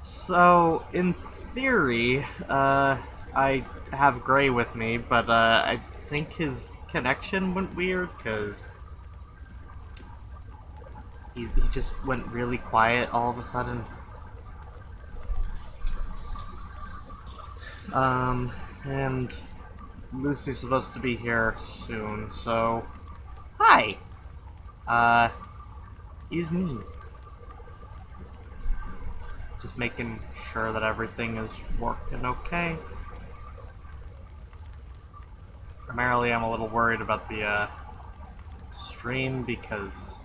So, in theory, I have Gray with me, but I think his connection went weird because he just went really quiet all of a sudden. And Lucie's supposed to be here soon, so hi. Uh, is me. Just making sure that everything is working okay. Primarily, I'm a little worried about the stream because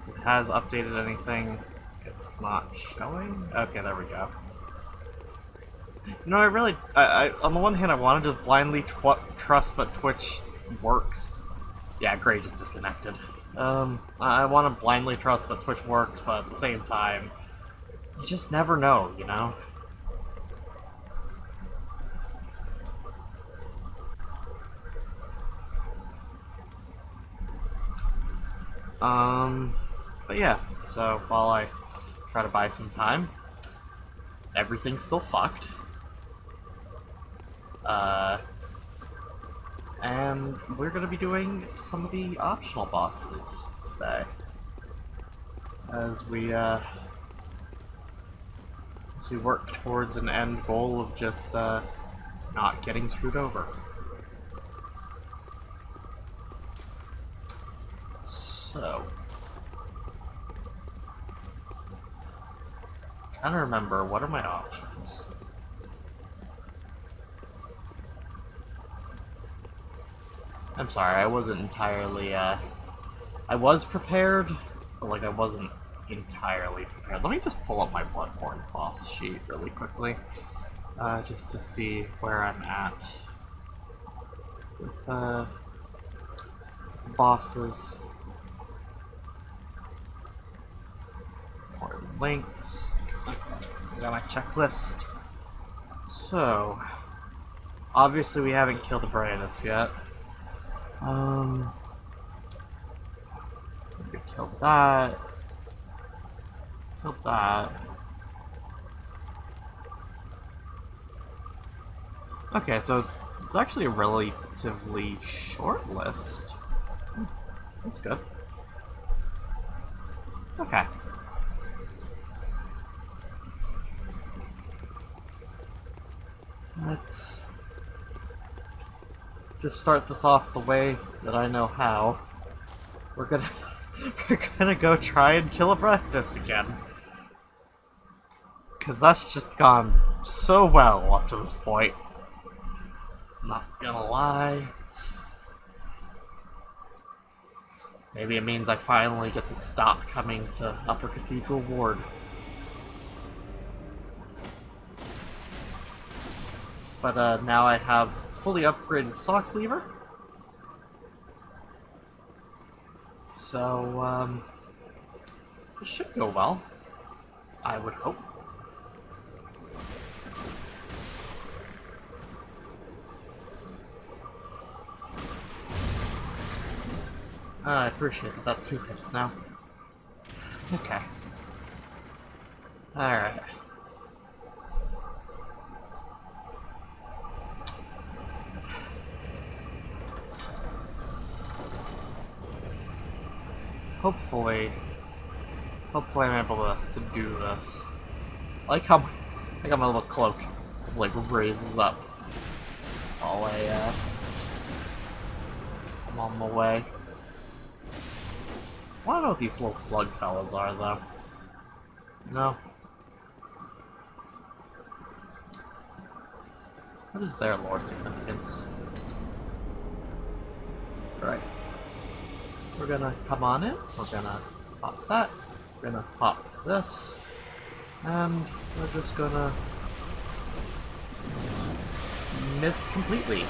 if it has updated anything, it's not showing. Okay, there we go. You know, on the one hand, I want to just blindly trust that Twitch works. Yeah, Gray just disconnected. I want to blindly trust that Twitch works, but at the same time, you just never know, you know? But yeah, so while I try to buy some time, everything's still fucked. And we're gonna be doing some of the optional bosses today. As we work towards an end goal of just, not getting screwed over. So, trying to remember, what are my options? I'm sorry, I wasn't entirely, I was prepared, but, like, I wasn't entirely prepared. Let me just pull up my Bloodborne boss sheet really quickly, just to see where I'm at with, bosses. More links. Okay, I got my checklist. So, obviously we haven't killed the Brandis yet. We killed that. Killed that. Okay, so it's actually a relatively short list. That's good. Okay. Let's just start this off the way that I know how. We're gonna go try and kill a Brandis again. Cause that's just gone so well up to this point. Not gonna lie. Maybe it means I finally get to stop coming to Upper Cathedral Ward. But now I have fully upgraded Saw Cleaver. So, this should go well. I would hope. I appreciate that 2 hits now. Okay. Alright. Hopefully I'm able to do this. I like how my little cloak is like raises up while I'm on my way. I wanna know what these little slug fellas are though. No. What is their lore significance? Right. We're gonna come on in, we're gonna pop that, we're gonna pop this, and we're just gonna miss completely.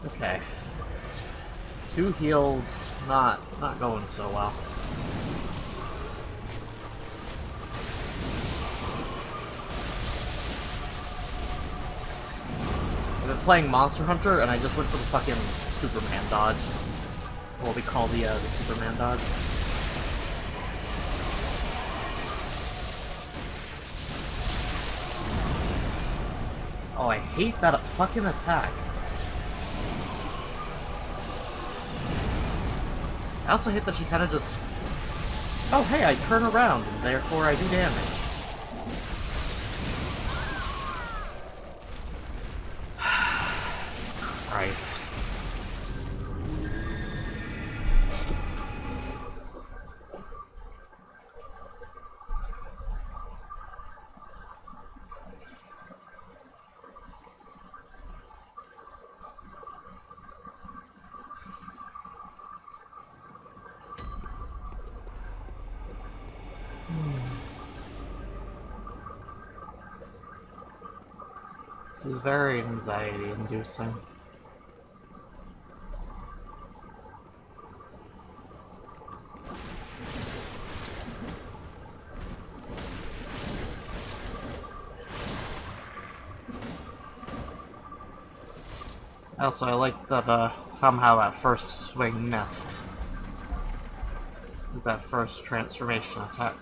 Okay. 2 heals, not going so well. I've been playing Monster Hunter and I just went for the fucking Superman dodge. what we call the Superman dodge. Oh, I hate that fucking attack. I also hate that she kind of just... Oh, hey, I turn around, and therefore I do damage. Christ. This is very anxiety-inducing. Also, I like that somehow that first swing missed. With that first transformation attack.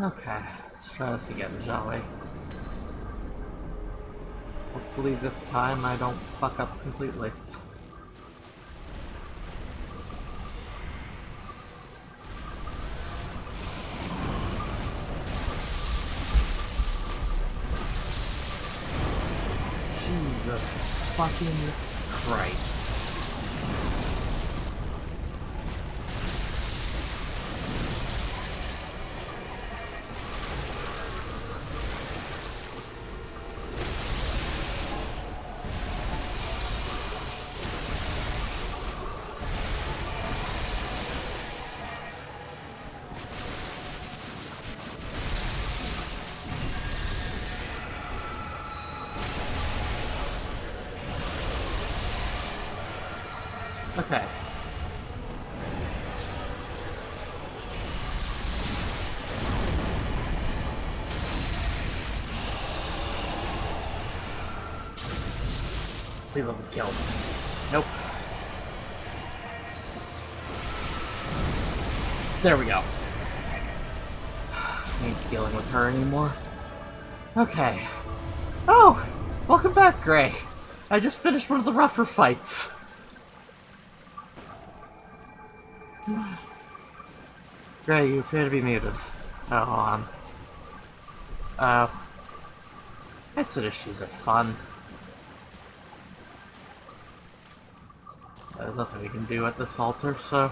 Okay, let's try this again, shall we? Hopefully this time I don't fuck up completely. Jesus fucking Christ. Okay. Please let this kill. Nope. There we go. I ain't dealing with her anymore. Okay. Oh! Welcome back, Gray. I just finished one of the rougher fights. Gray, you appear to be muted. Oh, hold on. Exit issues are fun. There's nothing we can do at this altar, so...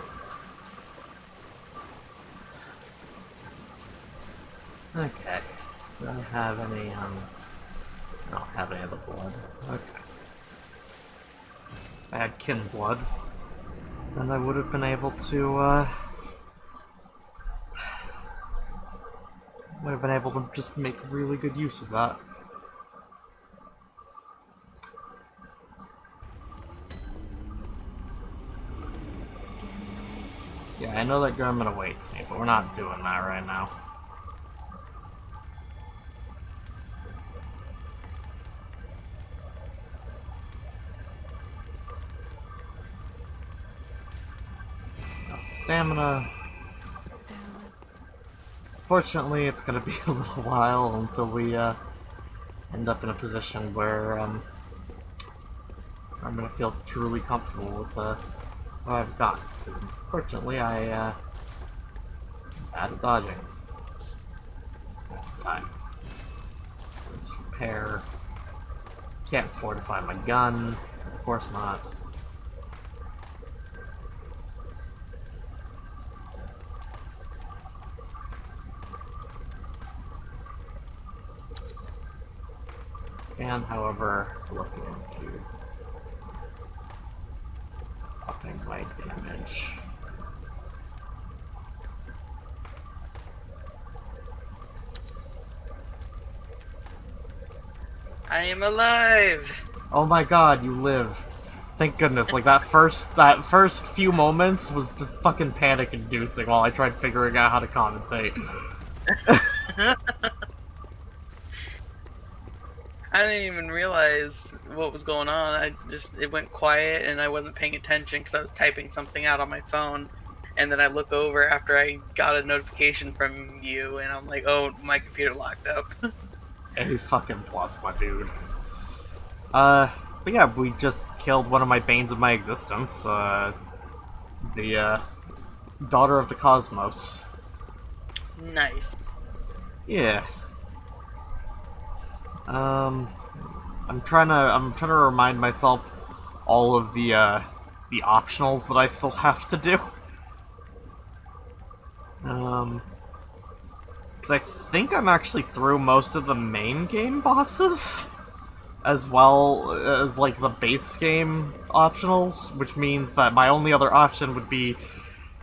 Okay. Do I have any, I don't have any of the blood. Okay. If I had kin blood, then I would have been able to, would have been able to just make really good use of that. Yeah, I know that Grumman awaits me, but we're not doing that right now. Stamina. Fortunately, it's gonna be a little while until we end up in a position where I'm gonna feel truly comfortable with what I've got. Fortunately, I bad at dodging. Time. Let's repair. Can't fortify my gun. Of course not. And, however, looking into upping my damage. I am alive! Oh my god, you live. Thank goodness, like that first few moments was just fucking panic inducing while I tried figuring out how to commentate. I didn't even realize what was going on. It went quiet and I wasn't paying attention because I was typing something out on my phone. And then I look over after I got a notification from you and I'm like, oh, my computer locked up. A fucking plus, my dude. But yeah, we just killed one of my banes of my existence, the daughter of the cosmos. Nice. Yeah. I'm trying to remind myself all of the optionals that I still have to do. Because I think I'm actually through most of the main game bosses, as well as, like, the base game optionals, which means that my only other option would be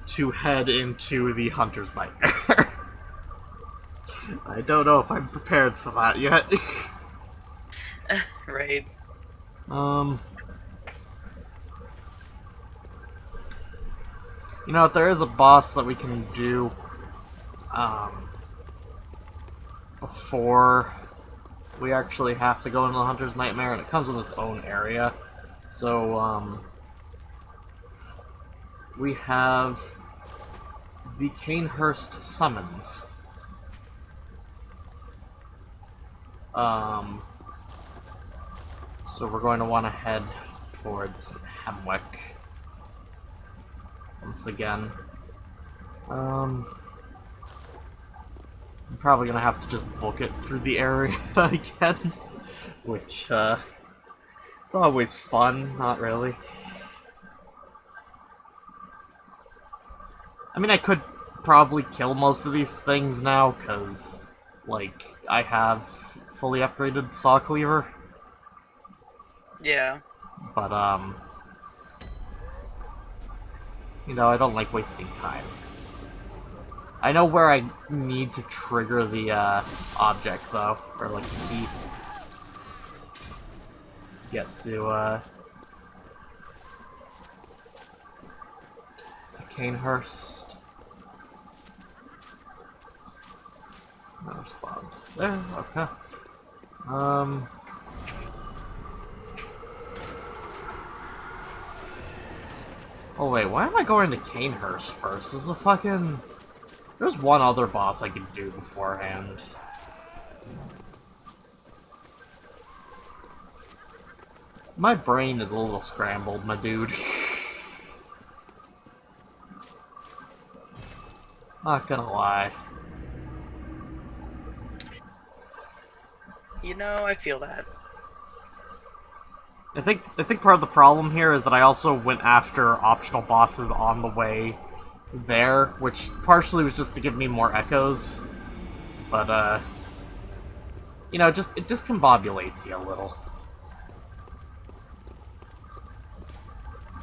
to head into the Hunter's Nightmare. I don't know if I'm prepared for that yet. Right. You know, there is a boss that we can do, before we actually have to go into the Hunter's Nightmare, and it comes with its own area. So, we have the Canehurst Summons. So we're going to want to head towards Hemwick once again. I'm probably gonna have to just book it through the area again, which, it's always fun, not really. I mean, I could probably kill most of these things now, because, like, I have fully upgraded Saw Cleaver. Yeah. But, you know, I don't like wasting time. I know where I need to trigger the, object, though, or, like, the key. Get to Canehurst. No response. There, okay. Oh wait, why am I going to Canehurst first? There's one other boss I could do beforehand. My brain is a little scrambled, my dude. Not gonna lie. You know, I feel that. I think part of the problem here is that I also went after optional bosses on the way there, which partially was just to give me more echoes. But you know, it discombobulates you a little.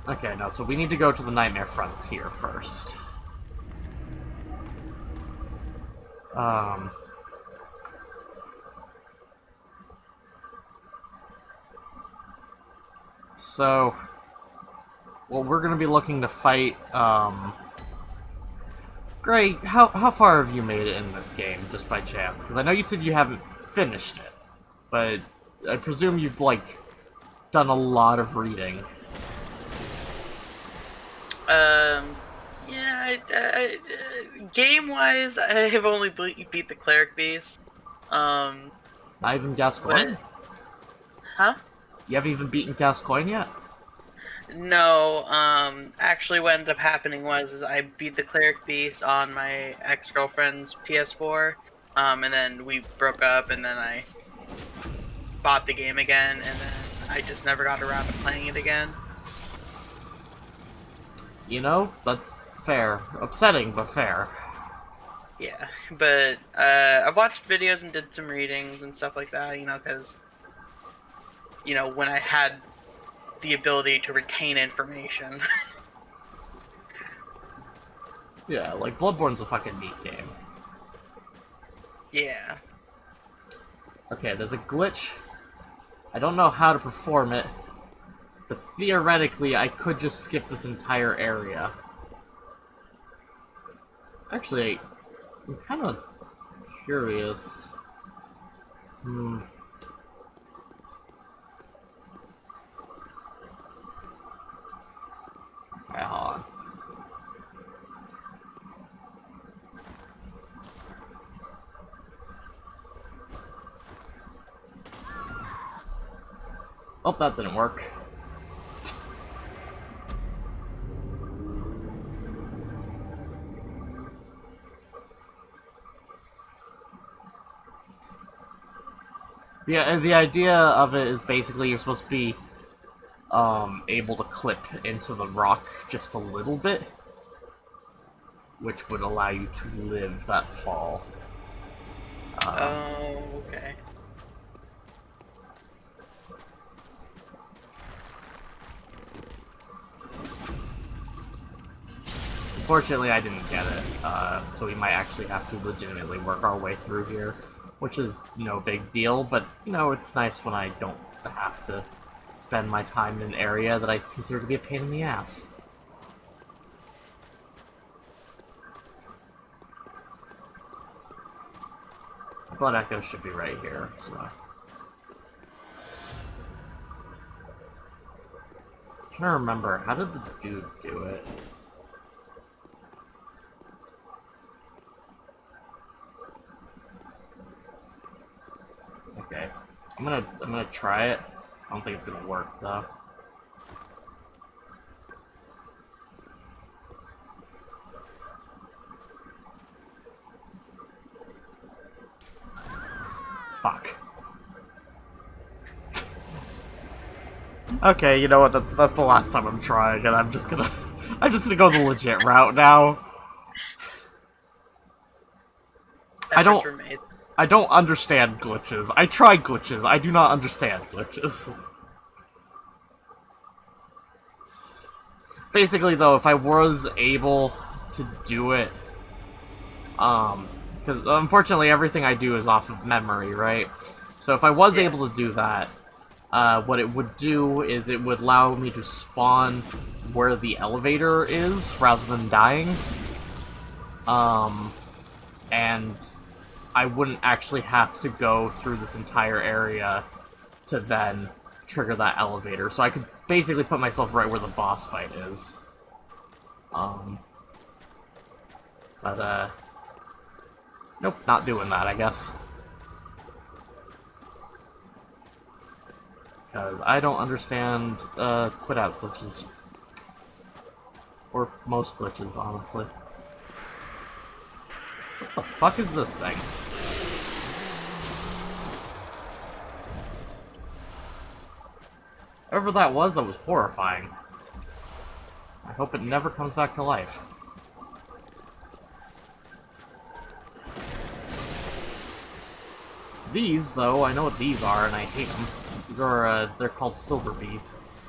Okay, no, so we need to go to the Nightmare Frontier first. So, well, we're gonna be looking to fight, Great, how far have you made it in this game, just by chance? Because I know you said you haven't finished it, but I presume you've, like, done a lot of reading. Yeah, game-wise, I have only beat the Cleric Beast. Not even Gascoigne? Huh? You haven't even beaten Gascoigne yet? No, actually what ended up happening was I beat the Cleric Beast on my ex-girlfriend's PS4, and then we broke up, and then I bought the game again, and then I just never got around to playing it again. You know, that's fair. Upsetting, but fair. Yeah, but I watched videos and did some readings and stuff like that, you know, because, you know, when I had the ability to retain information. Yeah, like, Bloodborne's a fucking neat game. Yeah. Okay, there's a glitch I don't know how to perform it, but theoretically I could just skip this entire area. Actually, I'm kind of curious. Okay, hold on. Oh, that didn't work. Yeah, the idea of it is basically you're supposed to be able to clip into the rock just a little bit, which would allow you to live that fall. Oh, okay. Unfortunately, I didn't get it, so we might actually have to legitimately work our way through here, which is no big deal, but, you know, it's nice when I don't have to spend my time in an area that I consider to be a pain in the ass. Blood Echo should be right here, so... I'm trying to remember, how did the dude do it? Okay. I'm gonna try it. I don't think it's gonna work though. Fuck. Okay, you know what? That's the last time I'm trying, and I'm just gonna go the legit route now. Efforts were made. I don't understand glitches. I try glitches. I do not understand glitches. Basically, though, if I was able to do it, because unfortunately everything I do is off of memory, right? So if I was able to do that, what it would do is it would allow me to spawn where the elevator is rather than dying. And I wouldn't actually have to go through this entire area to then trigger that elevator. So I could basically put myself right where the boss fight is. Nope, not doing that, I guess. Because I don't understand, quit out glitches. Or most glitches, honestly. What the fuck is this thing? Whatever that was horrifying. I hope it never comes back to life. These, though, I know what these are, and I hate them. These are, they're called silver beasts.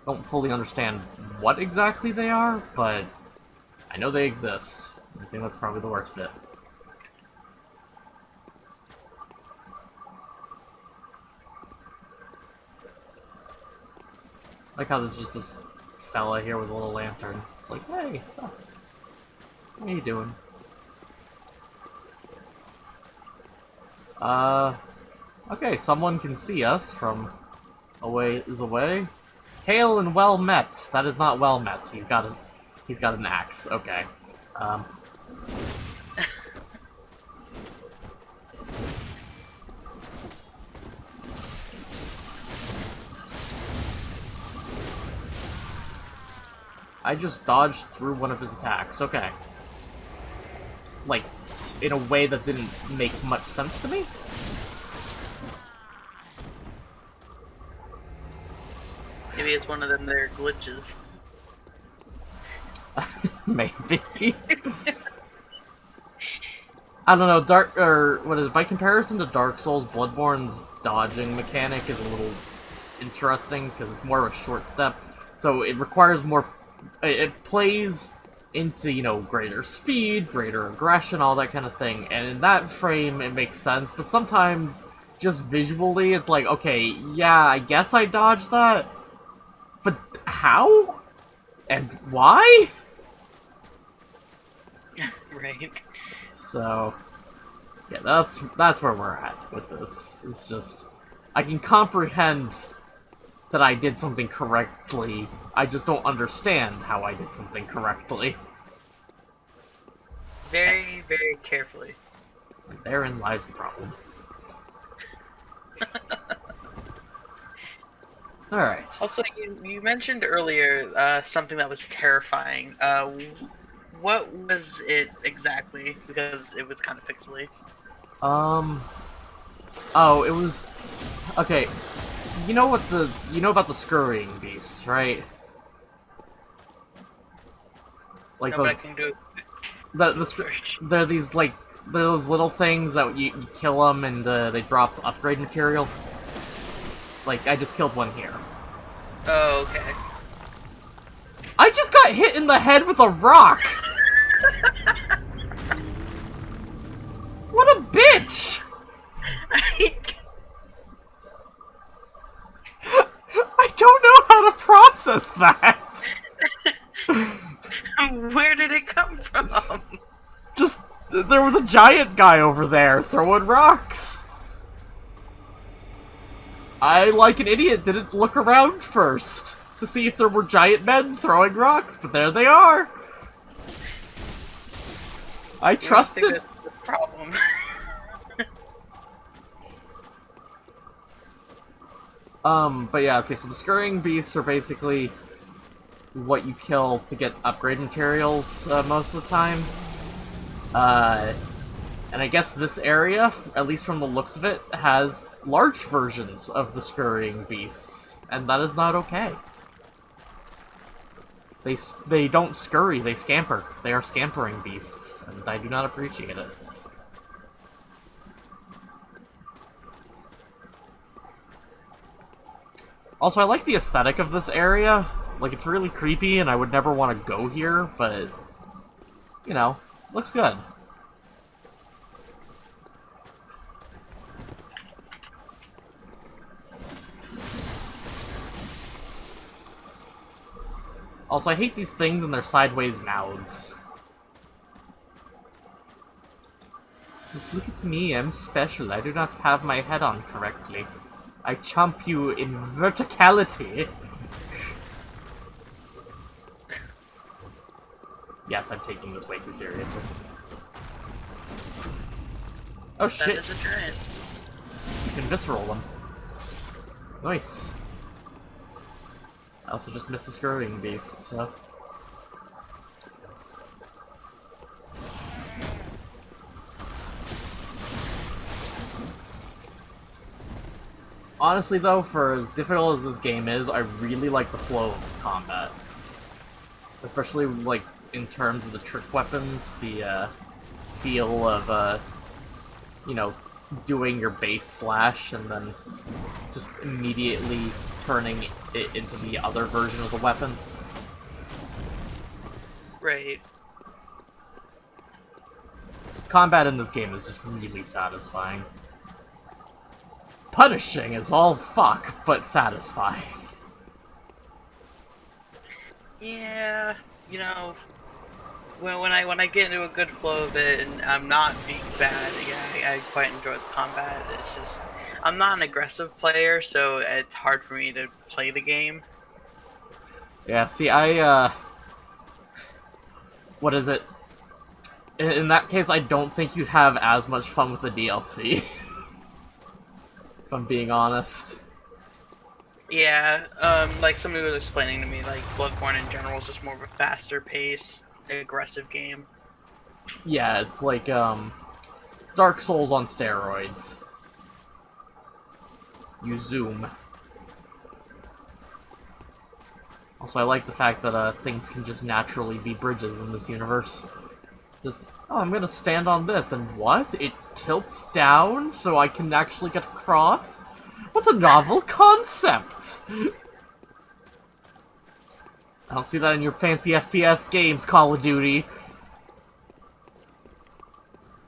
Don't fully understand what exactly they are, but I know they exist. I think that's probably the worst bit. I like how there's just this fella here with a little lantern. It's like, hey, what are you doing? Okay, someone can see us from a ways away. Hail and well met. That is not well met. He's got an axe. Okay. I just dodged through one of his attacks. Okay. Like, in a way that didn't make much sense to me? Maybe it's one of them their glitches. Maybe. I don't know, by comparison to Dark Souls, Bloodborne's dodging mechanic is a little interesting, because it's more of a short step, so it requires more, it plays into, you know, greater speed, greater aggression, all that kind of thing. And in that frame, it makes sense, but sometimes, just visually, it's like, okay, yeah, I guess I dodged that, but how? And why? Right. So, yeah, that's where we're at with this. It's just, I can comprehend that I did something correctly, I just don't understand how I did something correctly. Very, very carefully. And therein lies the problem. Alright. Also, you mentioned earlier something that was terrifying. What was it exactly? Because it was kind of pixely. Oh, it was... Okay, you know about the scurrying beasts, right? Like No, but I those... can do The search. they're these, like, those little things that you kill them and they drop upgrade material. Like, I just killed one here. Oh, okay. I just got hit in the head with a rock! What a bitch! I don't know how to process that! Where did it come from? Just, there was a giant guy over there throwing rocks. I, like an idiot, didn't look around first to see if there were giant men throwing rocks, but there they are. I trusted. I think that's the problem. But yeah, okay, so the scurrying beasts are basically what you kill to get upgrade materials most of the time. And I guess this area, at least from the looks of it, has large versions of the scurrying beasts, and that is not okay. They don't scurry, they scamper. They are scampering beasts, and I do not appreciate it. Also, I like the aesthetic of this area. Like, it's really creepy, and I would never want to go here, but, you know, looks good. Also, I hate these things and their sideways mouths. Look at me, I'm special. I do not have my head on correctly. I chomp you in verticality. Yes, I'm taking this way too seriously. Oh shit! That is a giant. You can visceral them. Nice. I also just missed the scurrying beast, so... Honestly though, for as difficult as this game is, I really like the flow of combat. Especially, like, in terms of the trick weapons, the, feel of, you know, doing your base slash and then just immediately turning it into the other version of the weapon. Right. Combat in this game is just really satisfying. Punishing is all fuck, but satisfying. Yeah, you know, when I get into a good flow of it and I'm not being bad, yeah, I quite enjoy the combat. It's just I'm not an aggressive player, so it's hard for me to play the game. Yeah, see, what is it? In that case, I don't think you'd have as much fun with the DLC. If I'm being honest. Yeah, like somebody was explaining to me, like Bloodborne in general is just more of a faster paced, aggressive game. Yeah, it's like, it's Dark Souls on steroids. You zoom. Also, I like the fact that, things can just naturally be bridges in this universe. Just, oh, I'm gonna stand on this, and what? It tilts down so I can actually get across? What a novel concept! I don't see that in your fancy FPS games, Call of Duty.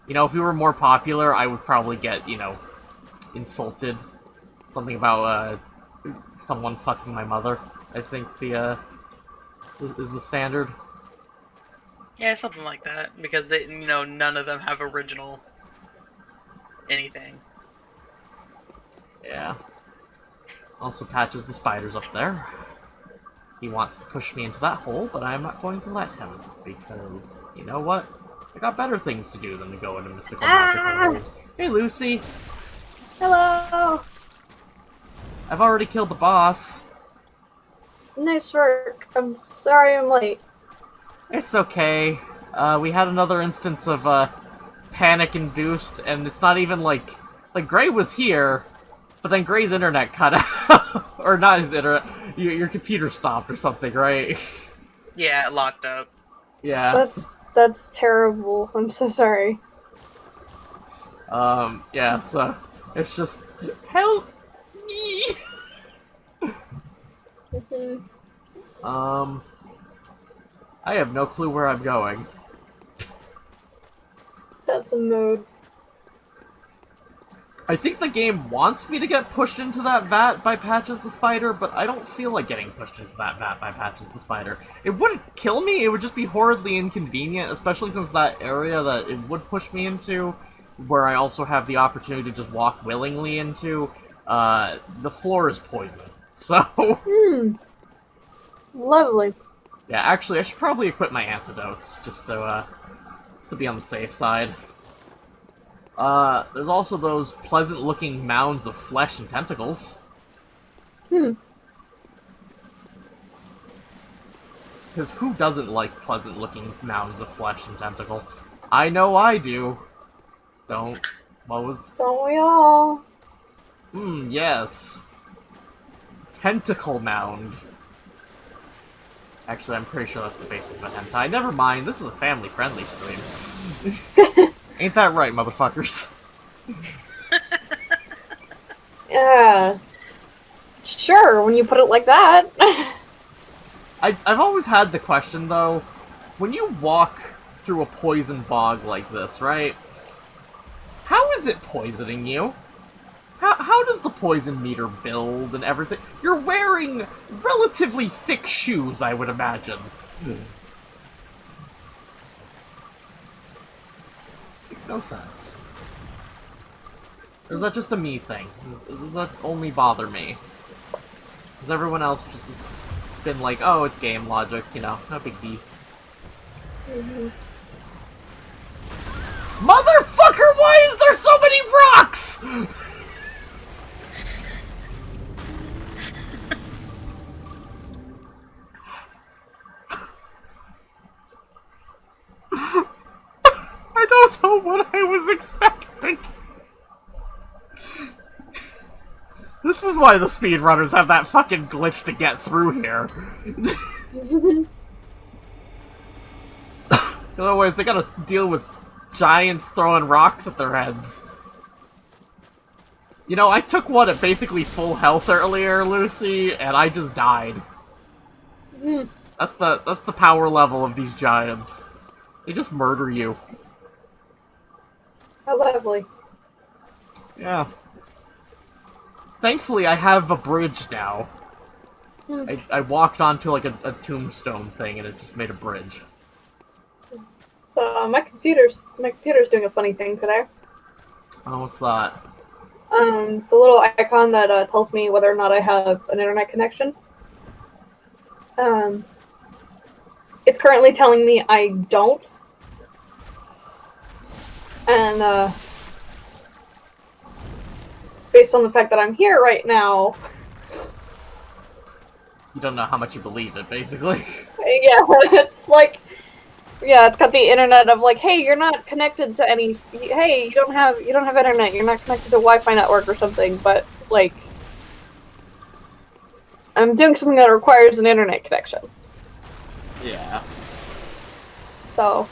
You know, if we were more popular, I would probably get, you know, insulted. Something about, someone fucking my mother, I think is the standard. Yeah, something like that. Because they, you know, none of them have original anything. Yeah. Also Patches the spider's up there. He wants to push me into that hole, but I'm not going to let him, because, you know what? I got better things to do than to go into mystical magical holes. Hey, Lucie! Hello! I've already killed the boss. Nice work. I'm sorry I'm late. It's okay. We had another instance of, panic-induced, and it's not even like Gray was here, but then Gray's internet cut out. Or not his internet, your computer stopped or something, right? Yeah, it locked up. Yeah. That's terrible. I'm so sorry. Yeah, so, it's just, help me! I have no clue where I'm going. That's a mood. I think the game wants me to get pushed into that vat by Patches the Spider, but I don't feel like getting pushed into that vat by Patches the Spider. It wouldn't kill me, it would just be horridly inconvenient, especially since that area that it would push me into, where I also have the opportunity to just walk willingly into, the floor is poison. So... Lovely. Yeah, actually, I should probably equip my antidotes, just to be on the safe side. There's also those pleasant-looking mounds of flesh and tentacles. Because who doesn't like pleasant-looking mounds of flesh and tentacle? I know I do. Don't. What was... Don't we all? Yes. Tentacle mound. Actually, I'm pretty sure that's the basic of a hentai. Never mind, this is a family-friendly stream. Ain't that right, motherfuckers? Sure, when you put it like that. I've always had the question, though, when you walk through a poison bog like this, right? How is it poisoning you? How does the poison meter build and everything? You're wearing relatively thick shoes, I would imagine. Makes no sense. Or is that just a me thing? Does that only bother me? Has everyone else just been like, oh, it's game logic, you know, no big deal. Motherfucker, why is there so many rocks?! I don't know what I was expecting. This is why the speedrunners have that fucking glitch to get through here. Otherwise, they gotta deal with giants throwing rocks at their heads. You know, I took one at basically full health earlier, Lucie, and I just died. That's the power level of these giants. They just murder you. How lovely. Yeah. Thankfully, I have a bridge now. I walked onto, like, a tombstone thing, and it just made a bridge. So, my computer's doing a funny thing today. Oh, what's that? The little icon that tells me whether or not I have an internet connection. It's currently telling me I don't. And, based on the fact that I'm here right now... You don't know how much you believe it, basically. Yeah, it's like... Yeah, it's got the internet of like, hey, you're not connected to any... Hey, you don't have internet, you're not connected to a Wi-Fi network or something, but, like... I'm doing something that requires an internet connection. Yeah. So...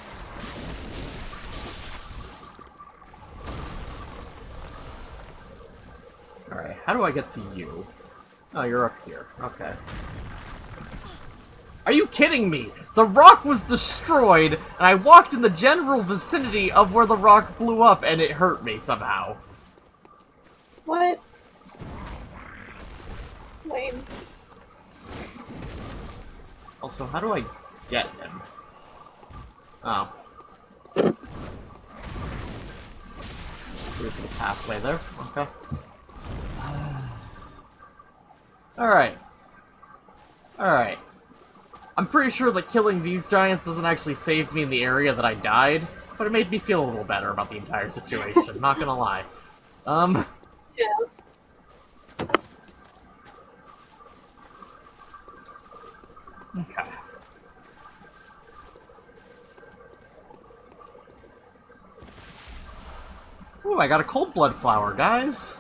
Alright, how do I get to you? Oh, you're up here. Okay. Are you kidding me? The rock was destroyed, and I walked in the general vicinity of where the rock blew up, and it hurt me somehow. What? Lame. Also, how do I get him? Oh. Here's the pathway there. Okay. Alright. Alright. I'm pretty sure that killing these giants doesn't actually save me in the area that I died, but it made me feel a little better about the entire situation, not gonna lie. Yeah. Okay. Ooh, I got a cold blood flower, guys!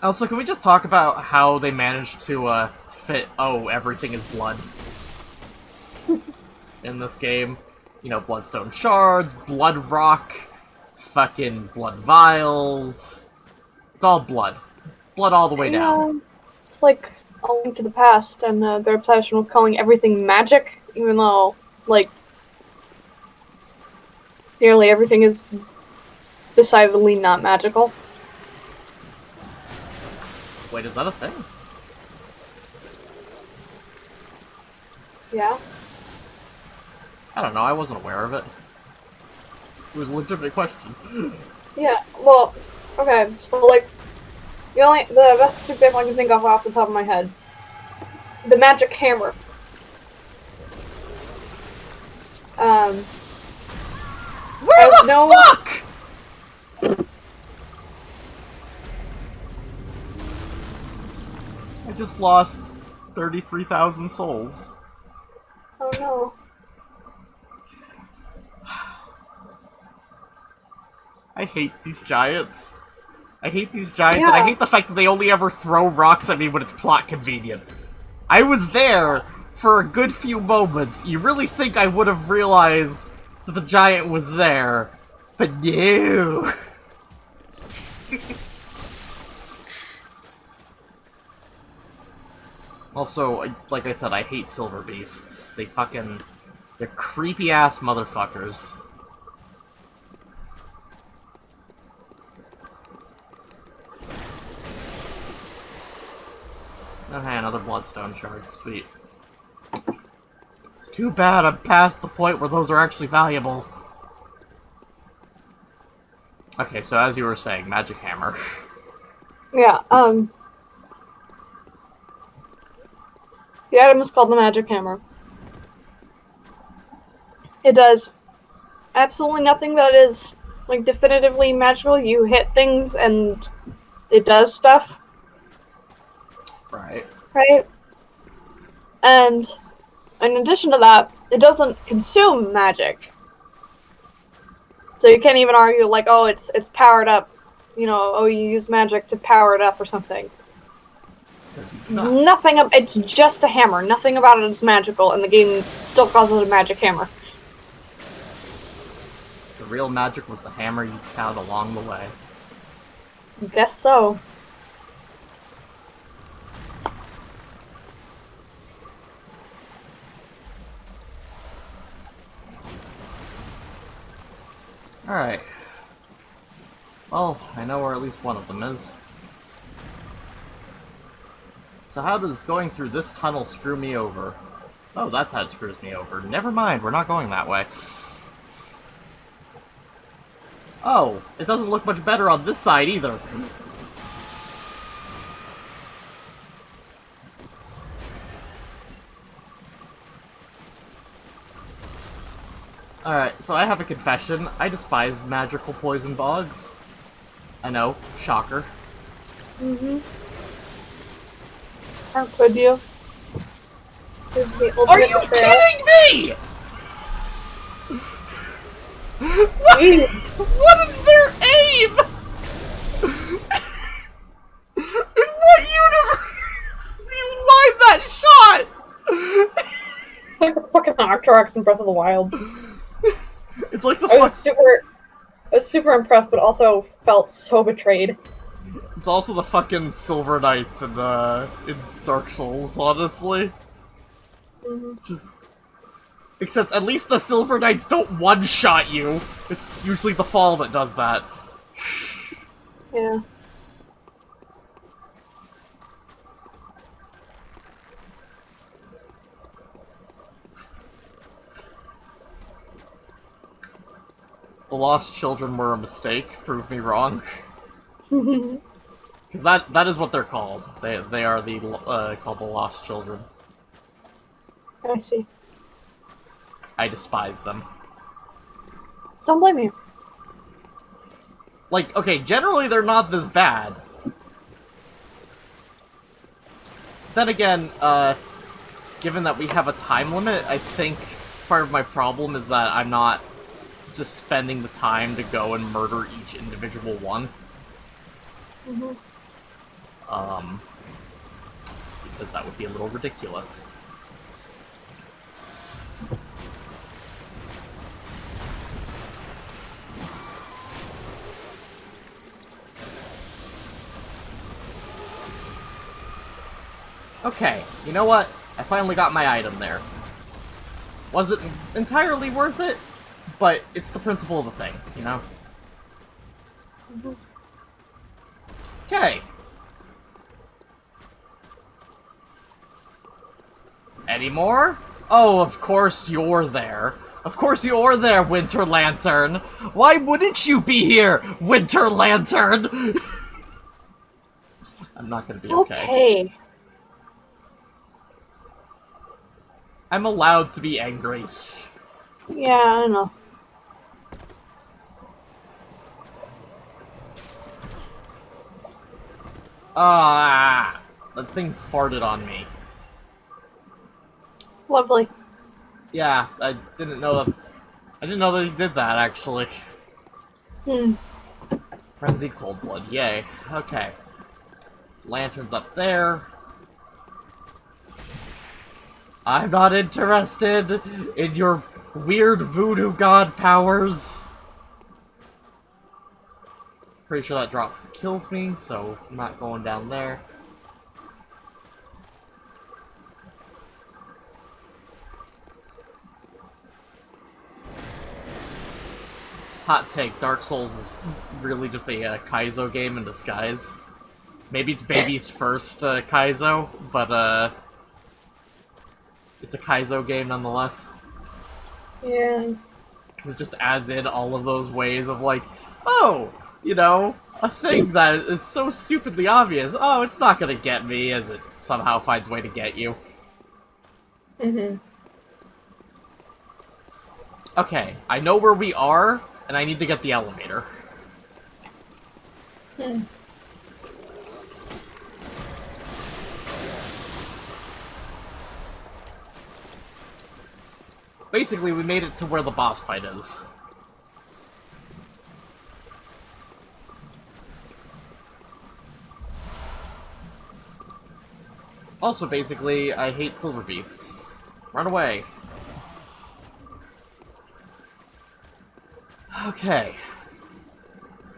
Also, can we just talk about how they managed to, fit, everything is blood in this game? You know, bloodstone shards, blood rock, fucking blood vials. It's all blood. Blood all the way down. It's like A Link to the Past and their obsession with calling everything magic, even though, like, nearly everything is decidedly not magical. Wait, is that a thing? Yeah. I don't know, I wasn't aware of it. It was a legitimate question. Yeah, well, okay, so, like, the best example I can think of off the top of my head. The magic hammer. Where the fuck?! I just lost 33,000 souls. Oh no. I hate these giants. I hate these giants, and I hate the fact that they only ever throw rocks at me when it's plot convenient. I was there for a good few moments. You really think I would have realized that the giant was there, but no. Also, like I said, I hate silver beasts. They're creepy-ass motherfuckers. Oh, hey, another bloodstone shard. Sweet. It's too bad I'm past the point where those are actually valuable. Okay, so as you were saying, magic hammer. Yeah, the item is called the magic hammer. It does absolutely nothing that is, like, definitively magical. You hit things and it does stuff. Right. Right? And in addition to that, it doesn't consume magic. So you can't even argue, like, oh, it's powered up. You know, oh, you use magic to power it up or something. Nothing. It's just a hammer. Nothing about it is magical, and the game still calls it a magic hammer. The real magic was the hammer you found along the way. Guess so. Alright. Well, I know where at least one of them is. So how does going through this tunnel screw me over? Oh, that's how it screws me over. Never mind, we're not going that way. Oh, it doesn't look much better on this side either. Alright, so I have a confession. I despise magical poison bogs. I know, shocker. Mm-hmm. How could you? Are you kidding me?! What is their aim?! In what universe do you line that shot?! Like the fucking Octoroks in Breath of the Wild. It's like the I was super impressed, but also felt so betrayed. It's also the fucking Silver Knights in Dark Souls, honestly. Just... Except at least the Silver Knights don't one-shot you. It's usually the fall that does that. Yeah. The Lost Children were a mistake. Prove me wrong. Because that is what they're called. They are called the Lost Children. I see. I despise them. Don't blame you. Like, okay, generally they're not this bad. Then again, given that we have a time limit, I think part of my problem is that I'm not just spending the time to go and murder each individual one. Because that would be a little ridiculous. Okay, you know what? I finally got my item there. Wasn't entirely worth it, but it's the principle of the thing, you know? Okay. Any more? Oh, of course you're there. Of course you're there, Winter Lantern. Why wouldn't you be here, Winter Lantern? I'm not gonna be okay. Okay. I'm allowed to be angry. Yeah, I know. Ah, that thing farted on me. Lovely. Yeah, I didn't know that. I didn't know that he did that, actually. Frenzied cold blood, yay. Okay. Lantern's up there. I'm not interested in your weird voodoo god powers. Pretty sure that drop kills me, so I'm not going down there. Hot take, Dark Souls is really just a Kaizo game in disguise. Maybe it's baby's first Kaizo, but it's a Kaizo game nonetheless. Yeah. Because it just adds in all of those ways of like, oh, you know, a thing that is so stupidly obvious. Oh, it's not gonna get me, as it somehow finds a way to get you. Okay, I know where we are, and I need to get the elevator. Basically, we made it to where the boss fight is. Also, basically, I hate silver beasts. Run away. Okay.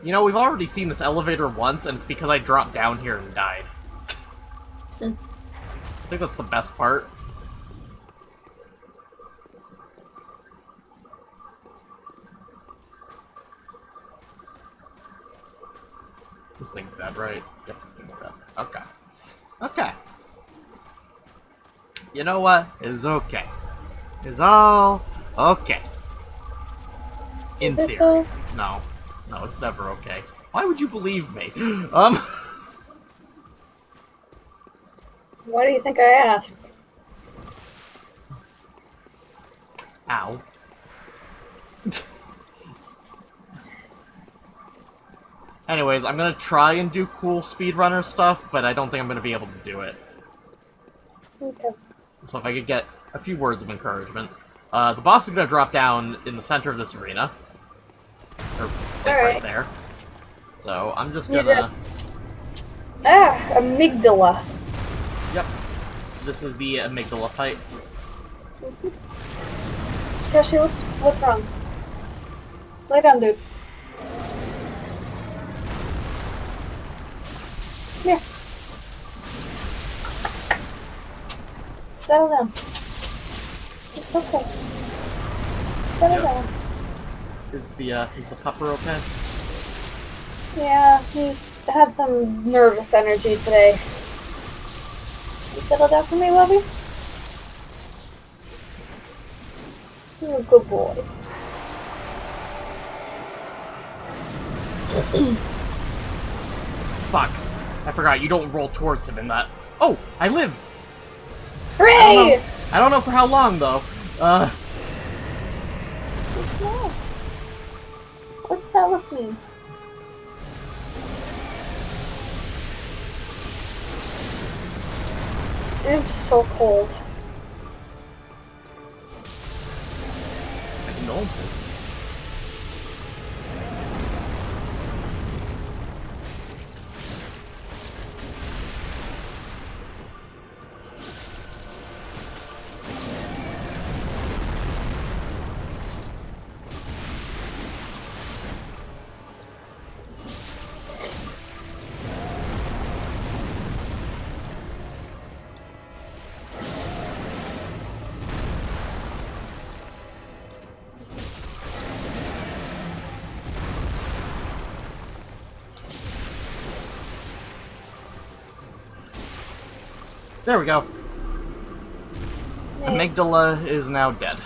You know, we've already seen this elevator once, and it's because I dropped down here and died. I think that's the best part. This thing's dead, right? Yep, this thing's dead. Okay. Okay. You know what? It's okay. It's all okay. In Is it theory. though? No. No, it's never okay. Why would you believe me? Why do you think I asked? Ow. Anyways, I'm gonna try and do cool speedrunner stuff, but I don't think I'm gonna be able to do it. Okay. So if I could get a few words of encouragement. The boss is gonna drop down in the center of this arena. Or, like, right there. So, I'm just gonna... Amygdala. Yep. This is the amygdala fight. Joshie, what's wrong? Lay down, dude. Settle down. It's okay. Settle down. Is the pupper okay? Yeah, he's had some nervous energy today. You settle down for me, Lovey? You're a good boy. Fuck. I forgot, you don't roll towards him in that. Oh! I live! Hooray! I don't know for how long, though. What's that with me? I'm so cold. My condolences. There we go. Nice. Amygdala is now dead.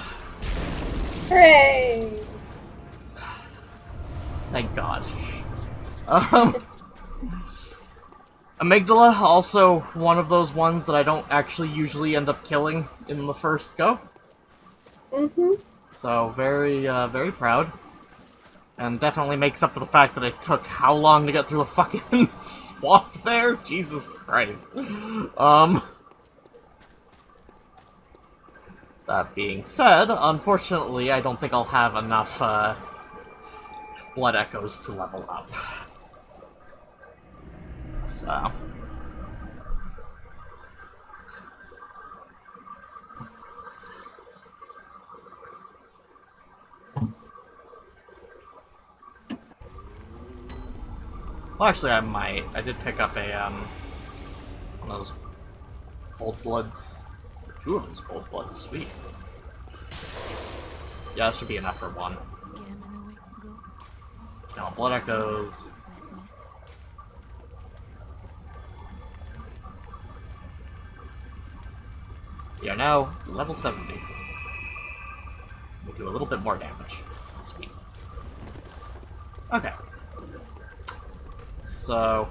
Hooray! Thank God. Amygdala, also one of those ones that I don't actually usually end up killing in the first go. Mm-hmm. So, very proud. And definitely makes up for the fact that it took how long to get through the fucking swamp there? Jesus Christ. That being said, unfortunately, I don't think I'll have enough, blood echoes to level up. So... Well, actually, I might. I did pick up a, one of those cold bloods. 2 of them's cold bloods. Sweet. Yeah, that should be enough for 1. No, blood echoes. We are now level 70. We'll do a little bit more damage. Sweet. Okay. So...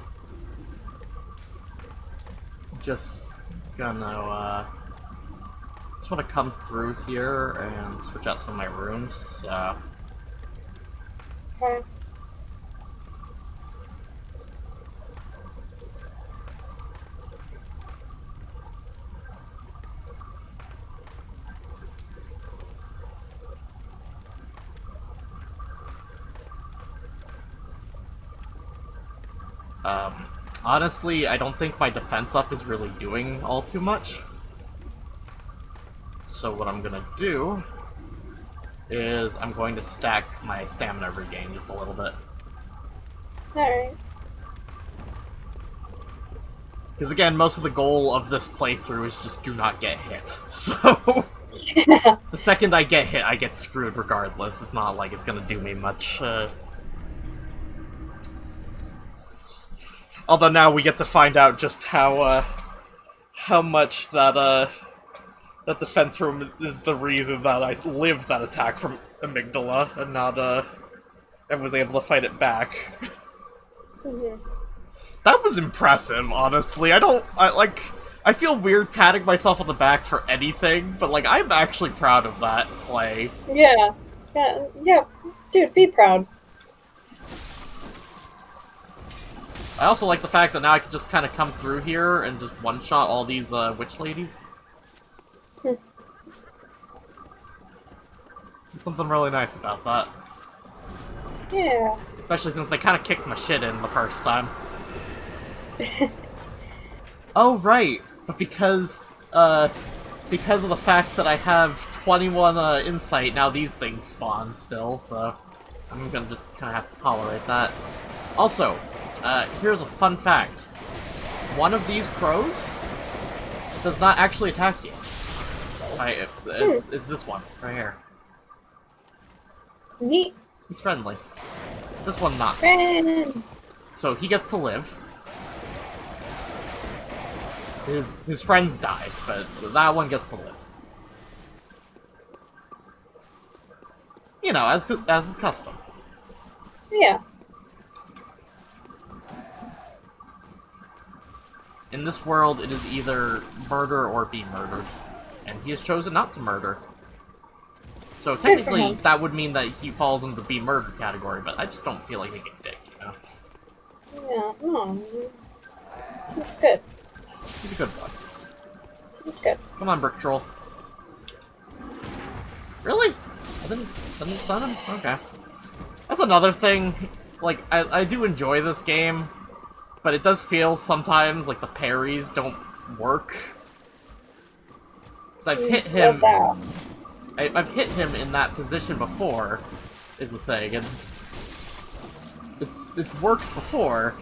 just gonna, just want to come through here and switch out some of my runes, so... Okay. Honestly, I don't think my defense up is really doing all too much. So what I'm gonna do is I'm going to stack my stamina regain just a little bit. Alright. Because again, most of the goal of this playthrough is just do not get hit. So, Yeah. the second I get hit, I get screwed regardless. It's not like it's gonna do me much, Although now we get to find out just how much that, that defense room is the reason that I lived that attack from Amygdala, and not, and was able to fight it back. Mm-hmm. That was impressive, honestly. I feel weird patting myself on the back for anything, but, like, I'm actually proud of that play. Yeah. Yeah. Dude, be proud. I also like the fact that now I can just kind of come through here and just one-shot all these, witch ladies. There's something really nice about that. Yeah. Especially since they kind of kicked my shit in the first time. Oh, right! But because of the fact that I have 21 insight, now these things spawn still, so I'm gonna just kind of have to tolerate that. Also, here's a fun fact. One of these crows does not actually attack you. It's this one right here. Neat. He's friendly. This one not. Friend. So he gets to live. His friends die, but that one gets to live. You know, as is custom. Yeah. In this world, it is either murder or be murdered. And he has chosen not to murder. So technically, that would mean that he falls into the be murdered category, but I just don't feel like taking dick, you know? Yeah, no. He's good. He's a good one. He's good. Come on, Brick Troll. Really? I didn't stun him? Okay. That's another thing. Like, I do enjoy this game, but it does feel sometimes like the parries don't work. Because I've hit him... I've hit him in that position before, is the thing, and it's worked before,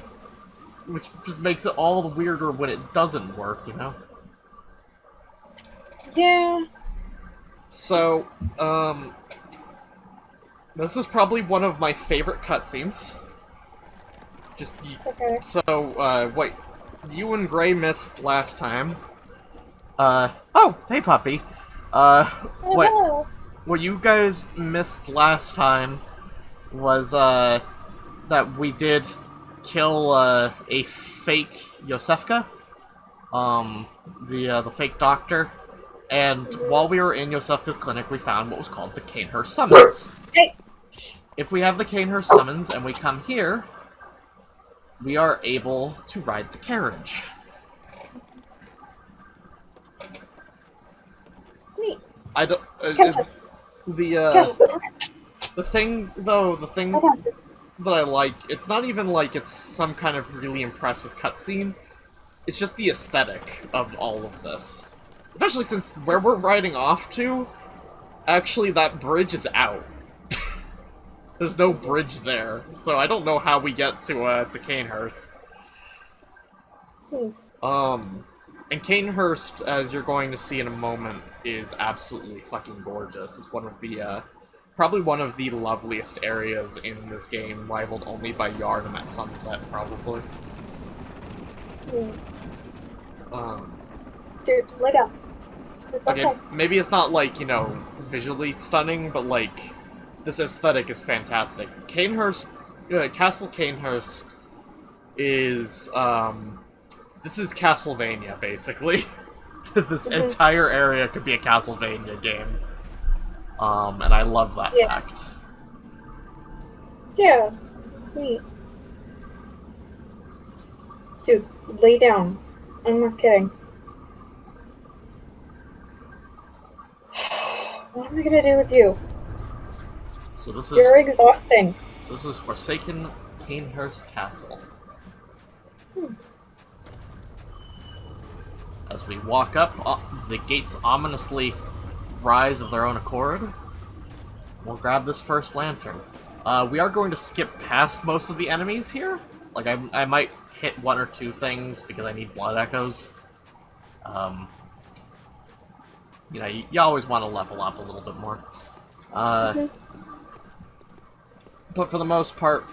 which just makes it all the weirder when it doesn't work, you know? Yeah. So, this is probably one of my favorite cutscenes. Okay. So, what you and Gray missed last time. Oh, hey puppy. What you guys missed last time was, that we did kill, a fake Yosefka. The fake doctor. And while we were in Yosefka's clinic, we found what was called the Canehurst Summons. Hey! If we have the Canehurst Summons and we come here, we are able to ride the carriage. Neat. I don't... the thing that I like, it's not even like it's some kind of really impressive cutscene. It's just the aesthetic of all of this. Especially since where we're riding off to, actually that bridge is out. There's no bridge there, so I don't know how we get to Canehurst. And Canehurst, as you're going to see in a moment, is absolutely fucking gorgeous. It's one of the, probably one of the loveliest areas in this game, rivaled only by Yharnam at sunset, probably. Dude, lay down. It's okay. Maybe it's not, like, you know, visually stunning, but, like, this aesthetic is fantastic. Canehurst, Castle Canehurst is, this is Castlevania, basically. This entire area could be a Castlevania game. And I love that fact. Yeah, sweet. Dude, lay down. I'm not kidding. What am I gonna do with you? So this is... You're exhausting. So this is Forsaken Canehurst Castle. As we walk up, the gates ominously rise of their own accord. We'll grab this first lantern. We are going to skip past most of the enemies here. Like, I might hit one or two things because I need blood echoes. You know, you always want to level up a little bit more. But for the most part,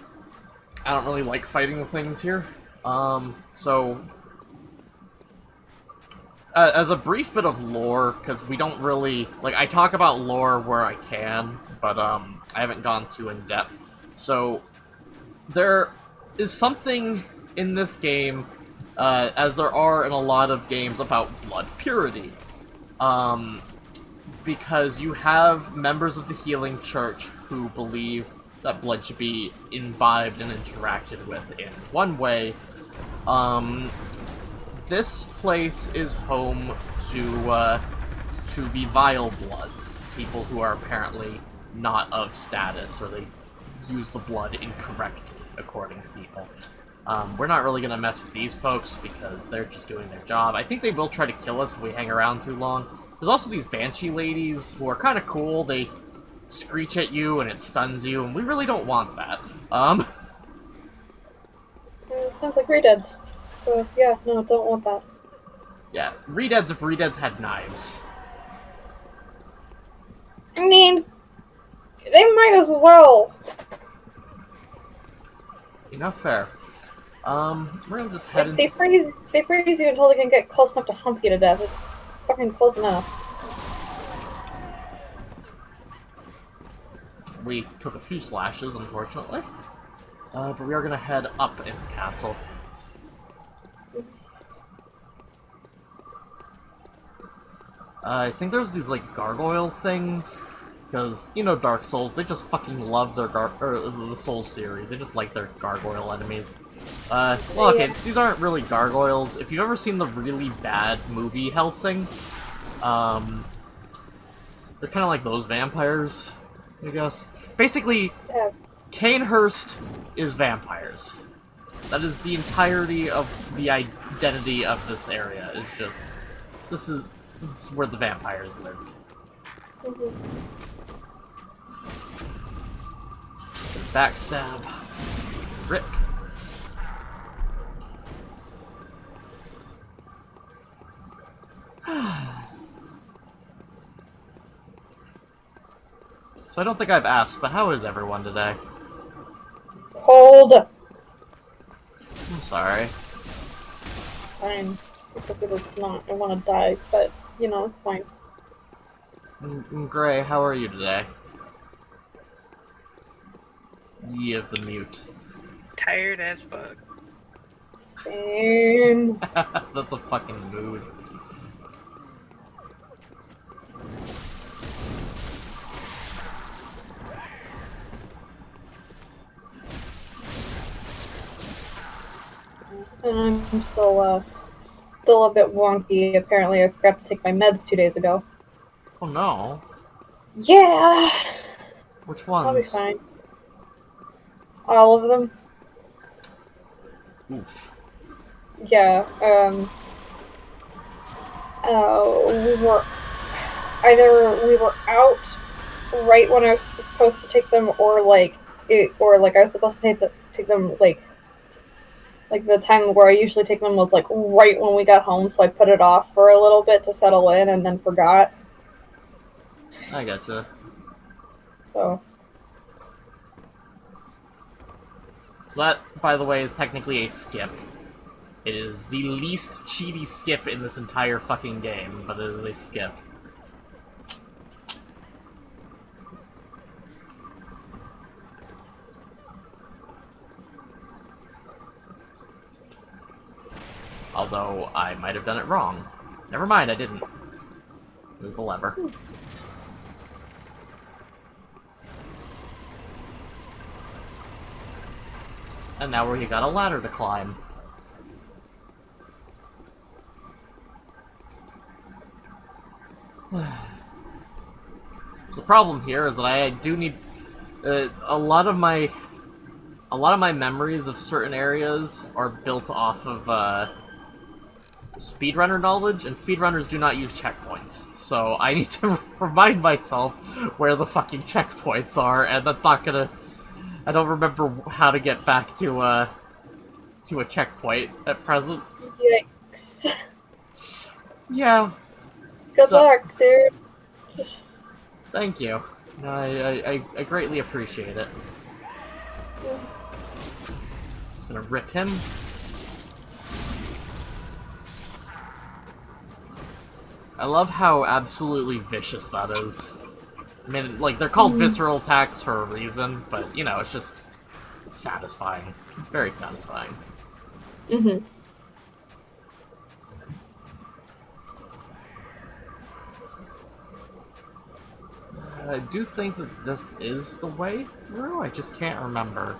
I don't really like fighting the things here. So... as a brief bit of lore, because we don't really... Like, I talk about lore where I can, but, I haven't gone too in-depth. So, there is something in this game, as there are in a lot of games, about blood purity. Because you have members of the Healing Church who believe that blood should be imbibed and interacted with in one way. This place is home to the Vile Bloods, people who are apparently not of status, or they use the blood incorrectly, according to people. We're not really gonna mess with these folks, because they're just doing their job. I think they will try to kill us if we hang around too long. There's also these Banshee ladies, who are kind of cool. They screech at you, and it stuns you, and we really don't want that. Sounds like Redeads. So, yeah, no, don't want that. Yeah, Redeads if Redeads had knives. I mean, they might as well. Fair. We're gonna just head Like, into... they freeze you until they can get close enough to hump you to death. It's fucking close enough. We took a few slashes, unfortunately. But we are gonna head up in the castle. I think there's these, like, gargoyle things. Because, Dark Souls, they just fucking love their the Souls series. They just like their gargoyle enemies. Well, okay, these aren't really gargoyles. If you've ever seen the really bad movie Hellsing, they're kind of like those vampires, I guess. Basically, Yeah. Canehurst is vampires. That is the entirety of the identity of this area. It's just... This is where the vampires live. Backstab. Rip. So I don't think I've asked, but how is everyone today? Cold. I'm sorry. Fine. Except that it's not. I want to die, but, it's fine. Gray, how are you today? Ye of the mute. Tired as fuck. Same. That's a fucking mood. And I'm still a bit wonky. Apparently, I forgot to take my meds 2 days ago. Oh no. Yeah, Which ones? I'll be fine. All of them. Oof. Yeah. We were out right when I was supposed to take them, or I was supposed to take them like the time where I usually take them was like right when we got home, so I put it off for a little bit to settle in and then forgot. I gotcha. So that, by the way, is technically a skip. It is the least cheaty skip in this entire fucking game, but it is a skip. Although, I might have done it wrong. Never mind, I didn't. Move the lever. And now we got a ladder to climb. So the problem here is that I do need a lot of my memories of certain areas are built off of speedrunner knowledge, and speedrunners do not use checkpoints. So I need to remind myself where the fucking checkpoints are, and that's not gonna... I don't remember how to get back to a checkpoint at present. yikes. Yeah. Good luck, dude. Thank you. I greatly appreciate it. Yeah. Just gonna rip him. I love how absolutely vicious that is. I mean, like, they're called visceral attacks for a reason, but, it's just... It's satisfying. It's very satisfying. Mm-hmm. I do think that this is the way through, I just can't remember.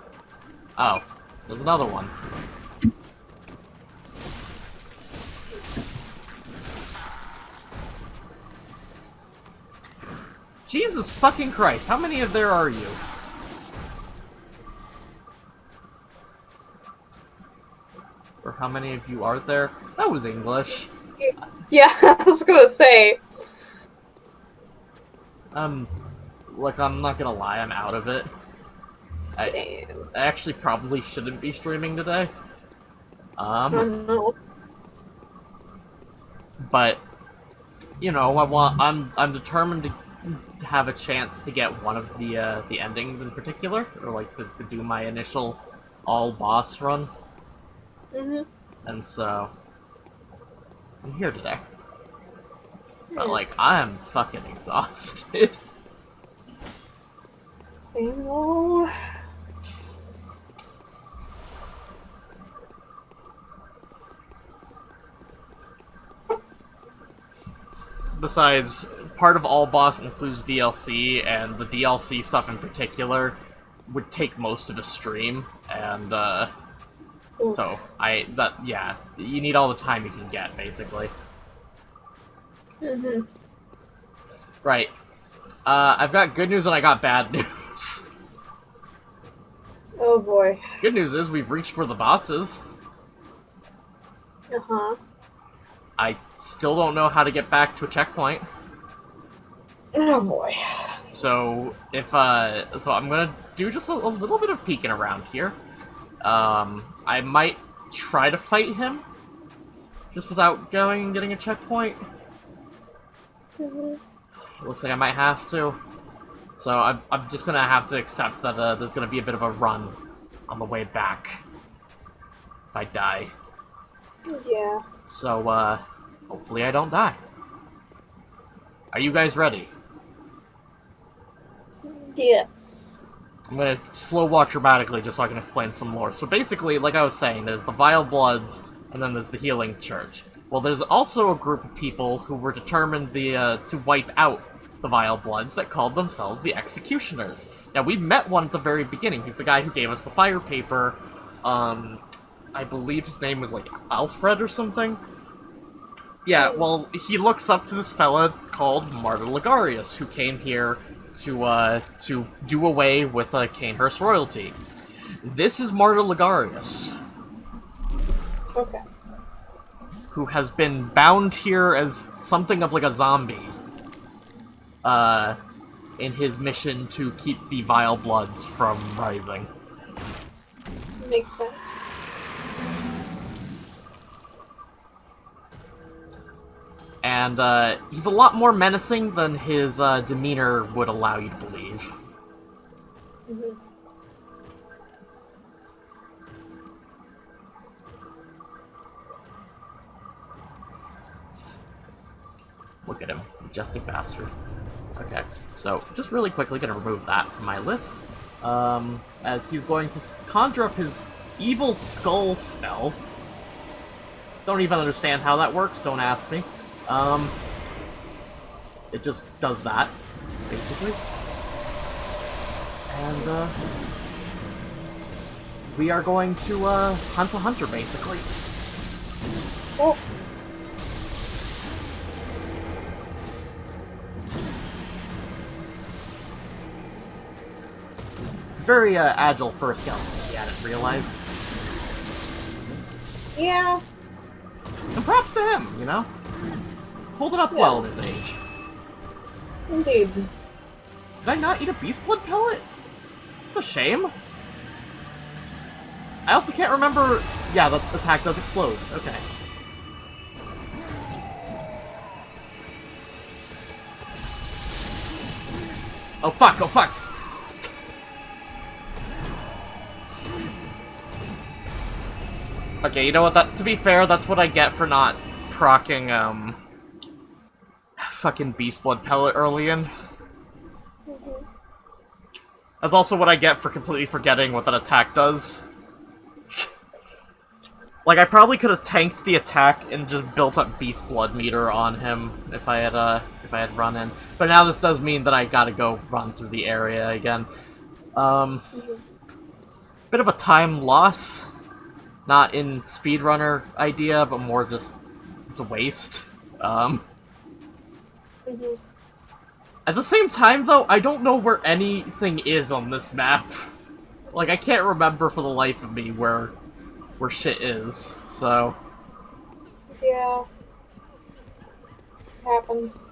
Oh, there's another one. Jesus fucking Christ, how many of there are you? Or how many of you are there? That was English. Yeah, I was gonna say. Like, I'm not gonna lie, I'm out of it. Same. I actually probably shouldn't be streaming today. No. But, I'm determined to have a chance to get one of the endings in particular, or like to do my initial all boss run, and so I'm here today. But like, I am fucking exhausted. Same old. Besides, part of all boss includes DLC, and the DLC stuff in particular would take most of a stream, and so yeah, you need all the time you can get, basically. Right. I've got good news and I got bad news. Oh boy. Good news is we've reached where the boss is. I still don't know how to get back to a checkpoint. Oh boy. So so I'm gonna do just a little bit of peeking around here. I might try to fight him, just without going and getting a checkpoint. It looks like I might have to. So I'm just gonna have to accept that there's gonna be a bit of a run on the way back if I die. Yeah. So hopefully I don't die. Are you guys ready? Yes. I'm gonna slow walk dramatically just so I can explain some more. So basically, like I was saying, there's the Vile Bloods, and then there's the Healing Church. Well, there's also a group of people who were determined to wipe out the Vile Bloods that called themselves the Executioners. Now, we met one at the very beginning. He's the guy who gave us the fire paper. I believe his name was, like, Alfred or something? Yeah, well, he looks up to this fella called Martyr Ligarius, who came here to do away with Canehurst royalty. This is Martyr Ligarius. Okay. Who has been bound here as something of like a zombie. In his mission to keep the Vile Bloods from rising. Makes sense. And he's a lot more menacing than his demeanor would allow you to believe. Look at him, majestic bastard. Okay, so just really quickly gonna remove that from my list. As he's going to conjure up his Evil Skull spell. Don't even understand how that works, don't ask me. It just does that, basically. And, we are going to, hunt a hunter, basically. Oh. He's very, agile for a skeleton, if you hadn't realized. Yeah. And props to him, you know? He's holding up well at his age. Indeed. Did I not eat a beast blood pellet? It's a shame. I also can't remember... Yeah, the attack does explode. Okay. Oh fuck, oh fuck! Okay, you know what, to be fair, that's what I get for not proccing, fucking Beast Blood Pellet early in. That's also what I get for completely forgetting what that attack does. Like, I probably could have tanked the attack and just built up Beast Blood meter on him if I had run in. But now this does mean that I gotta go run through the area again. Bit of a time loss. Not in speedrunner idea, but more just, it's a waste. At the same time, though, I don't know where anything is on this map. Like, I can't remember for the life of me where shit is, so... Yeah. Happens.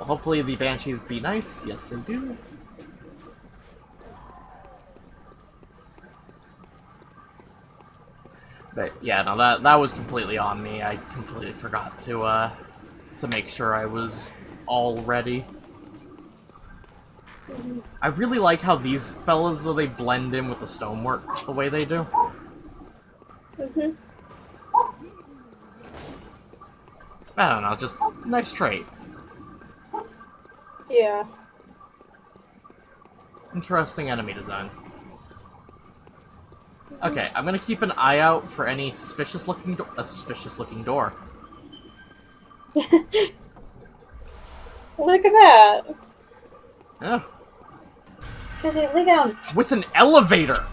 Hopefully the Banshees be nice. Yes, they do. But yeah, no, that was completely on me. I completely forgot to make sure I was all ready. I really like how these fellas, though, they blend in with the stonework the way they do. Mhm. I don't know, just nice trait. Yeah. Interesting enemy design. Okay, I'm gonna keep an eye out for any suspicious-looking door. Look at that. Yeah. Fizzy, lay down. With an elevator!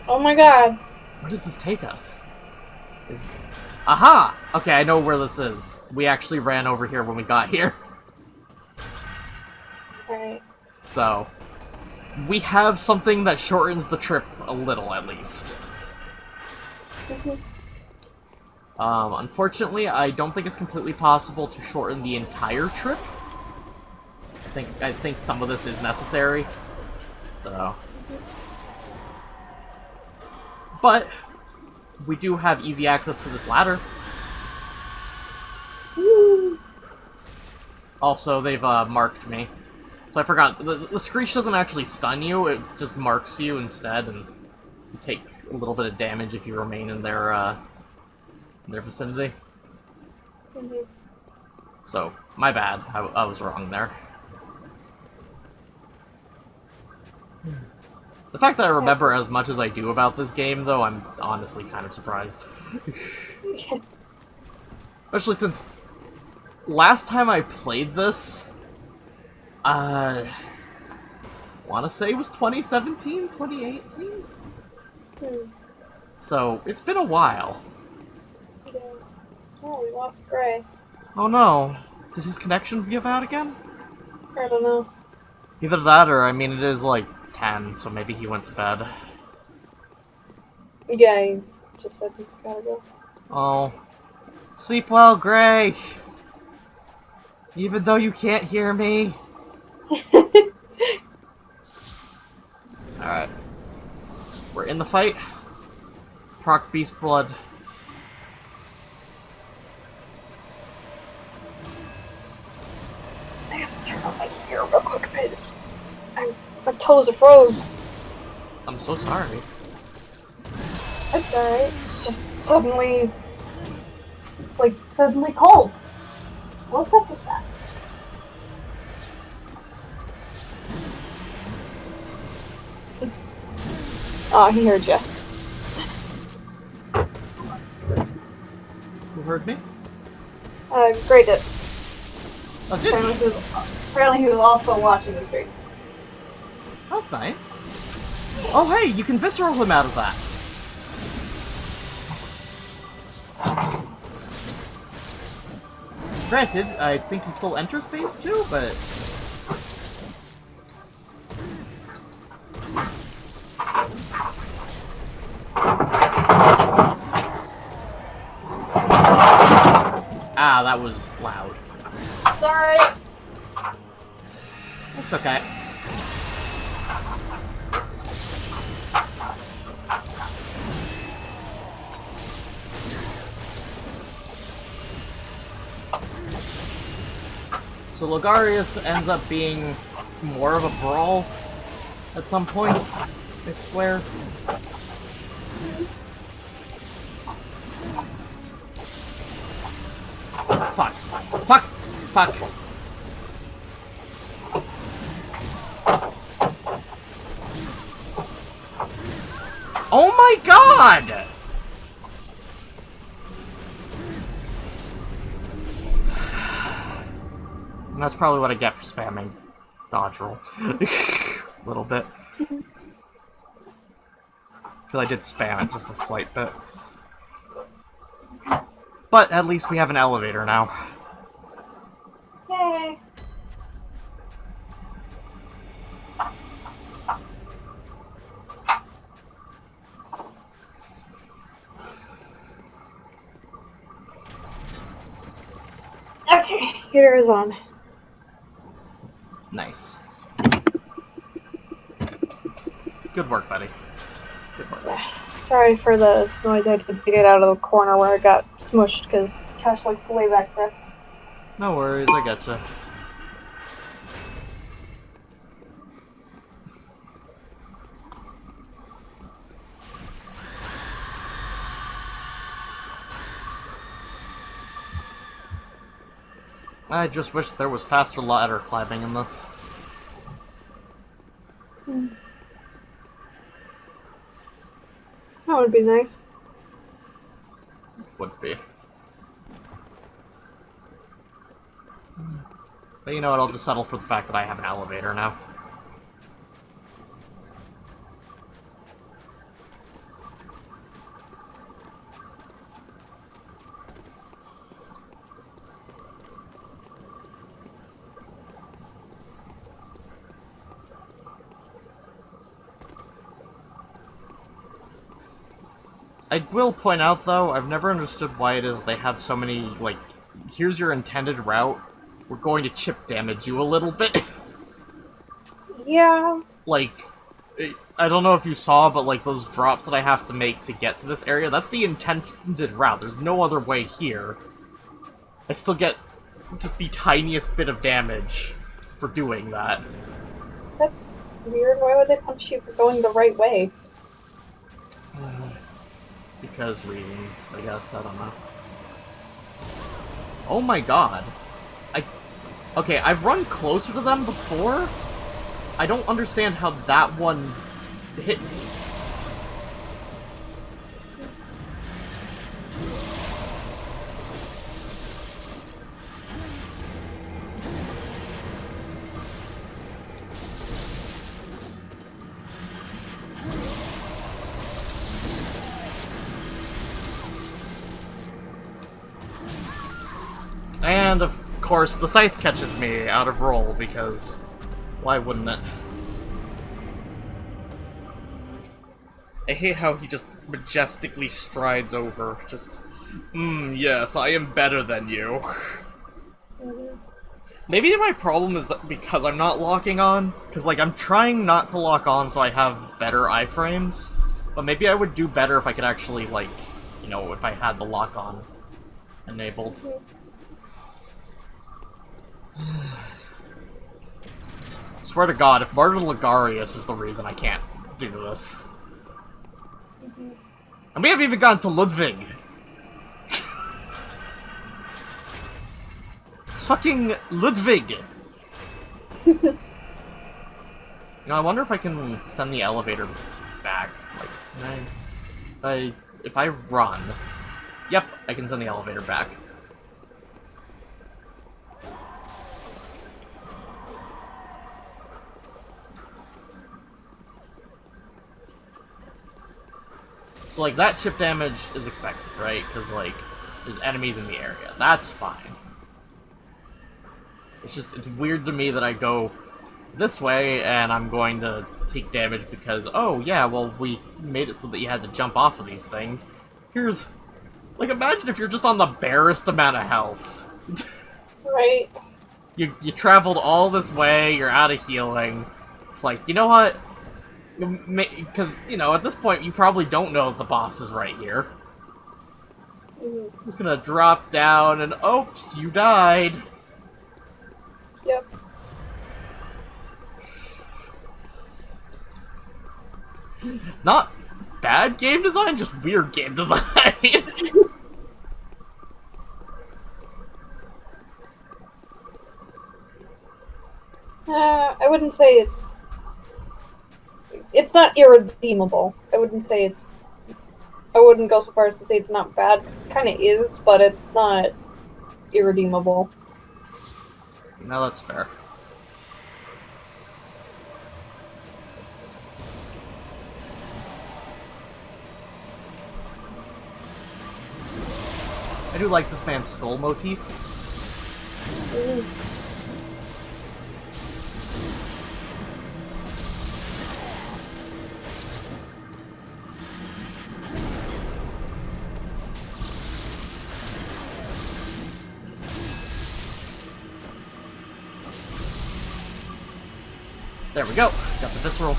Oh my god. Where does this take us? Aha! Okay, I know where this is. We actually ran over here when we got here. Alright. So, we have something that shortens the trip a little, at least. Unfortunately, I don't think it's completely possible to shorten the entire trip. I think some of this is necessary. So, but we do have easy access to this ladder. Woo. Also, they've marked me. So I forgot, the screech doesn't actually stun you, it just marks you instead, and you take a little bit of damage if you remain in their vicinity. Mhm. So, my bad, I was wrong there. The fact that I remember as much as I do about this game, though, I'm honestly kind of surprised. Especially since last time I played this, want to say it was 2017, 2018? So, it's been a while. Yeah. Oh, we lost Gray. Oh no. Did his connection give out again? I don't know. Either that or, I mean, it is like 10, so maybe he went to bed. Yeah, he just said he's gotta go. Oh. Sleep well, Gray! Even though you can't hear me. Alright. We're in the fight. Proc Beast Blood. I have to turn on my gear real quick, because my toes are froze. I'm so sorry. It's alright. It's just suddenly... It's like suddenly cold. What's up with that? Oh, he heard ya. Who heard me? Gray did. Oh, did he? Apparently he was also watching the stream. That's nice. Oh, hey, you can visceral him out of that. Granted, I think he still enters phase 2, but... Ah, that was loud. It's alright. That's okay. So Logarius ends up being more of a brawl at some points, I swear. Fuck. Fuck! Fuck! Oh my god! And that's probably what I get for spamming dodge roll. A little bit. Because I did spam it just a slight bit. But at least we have an elevator now. Yay. Okay, heater is on. Nice. Good work, buddy. Good work. Yeah, Sorry for the noise. I had to get out of the corner where I got smushed because Cash likes to lay back there. No worries, I getcha. I just wish there was faster ladder climbing in this. That would be nice. Would be. But you know what, I'll just settle for the fact that I have an elevator now. I will point out, though, I've never understood why it is that they have so many, like, here's your intended route, we're going to chip damage you a little bit. Yeah. Like, I don't know if you saw, but, like, those drops that I have to make to get to this area, that's the intended route. There's no other way here. I still get just the tiniest bit of damage for doing that. That's weird. Why would they punish you for going the right way? Because reasons, I guess, I don't know. Oh my god. Okay, I've run closer to them before. I don't understand how that one hit me. And, of course, the scythe catches me out of roll, because why wouldn't it? I hate how he just majestically strides over, just, yes, I am better than you. Maybe my problem is that because I'm not locking on, because, like, I'm trying not to lock on so I have better iframes, but maybe I would do better if I could actually, like, you know, if I had the lock on enabled. Swear to God, if Martyr Ligarius is the reason I can't do this. And we haven't even gotten to Ludwig. Fucking Ludwig! You know, I wonder if I can send the elevator back. Like, can I... If I run... Yep, I can send the elevator back. So, like, that chip damage is expected, right? Because, like, there's enemies in the area. That's fine. It's just, it's weird to me that I go this way and I'm going to take damage because, oh, yeah, well, we made it so that you had to jump off of these things. Here's, like, imagine if you're just on the barest amount of health. Right. You traveled all this way, you're out of healing. It's like, you know what? Because, you know, at this point, you probably don't know if the boss is right here. I'm just gonna drop down and, oops, you died. Yep. Not bad game design, just weird game design. I wouldn't say it's not irredeemable. I wouldn't say it's... I wouldn't go so far as to say it's not bad, because it kind of is, but it's not irredeemable. No, that's fair. I do like this man's skull motif. Ooh. There we go. Got the visceral.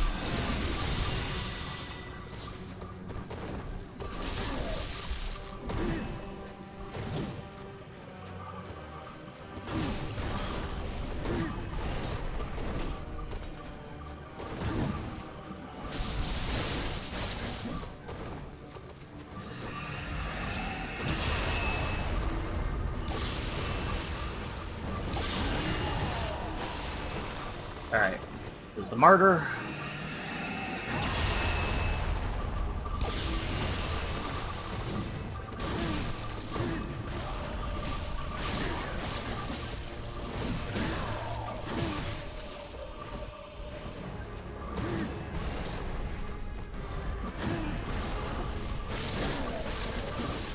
Alright. There's the martyr.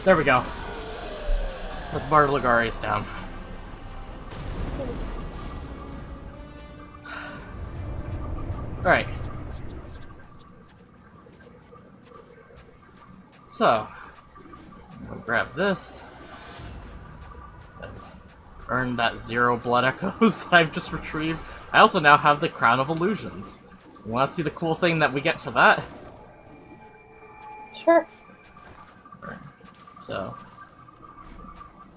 There we go. Let's bar Ligarius down. Alright. So, I'm gonna grab this. I've earned that 0 blood echoes that I've just retrieved. I also now have the Crown of Illusions. You wanna see the cool thing that we get for that? Sure. Alright. So,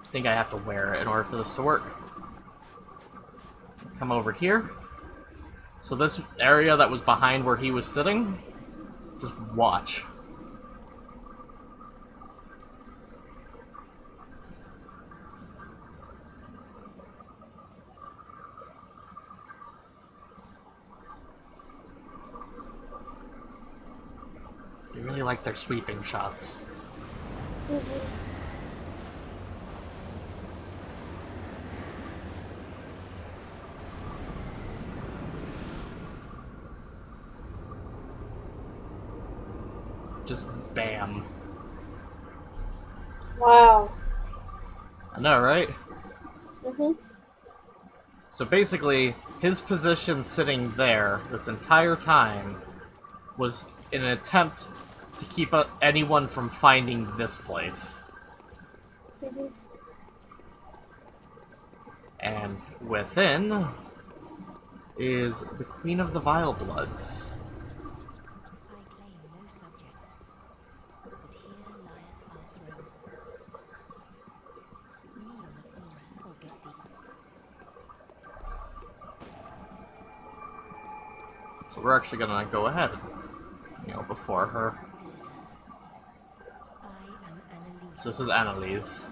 I think I have to wear it in order for this to work. Come over here. So this area that was behind where he was sitting, just watch. They really like their sweeping shots. Mm-hmm. Just bam. Wow. I know, right? Mm-hmm. So basically, his position sitting there this entire time was in an attempt to keep anyone from finding this place. Mm-hmm. And within is the Queen of the Vile Bloods. So we're actually gonna go ahead, before her. So this is Annalise.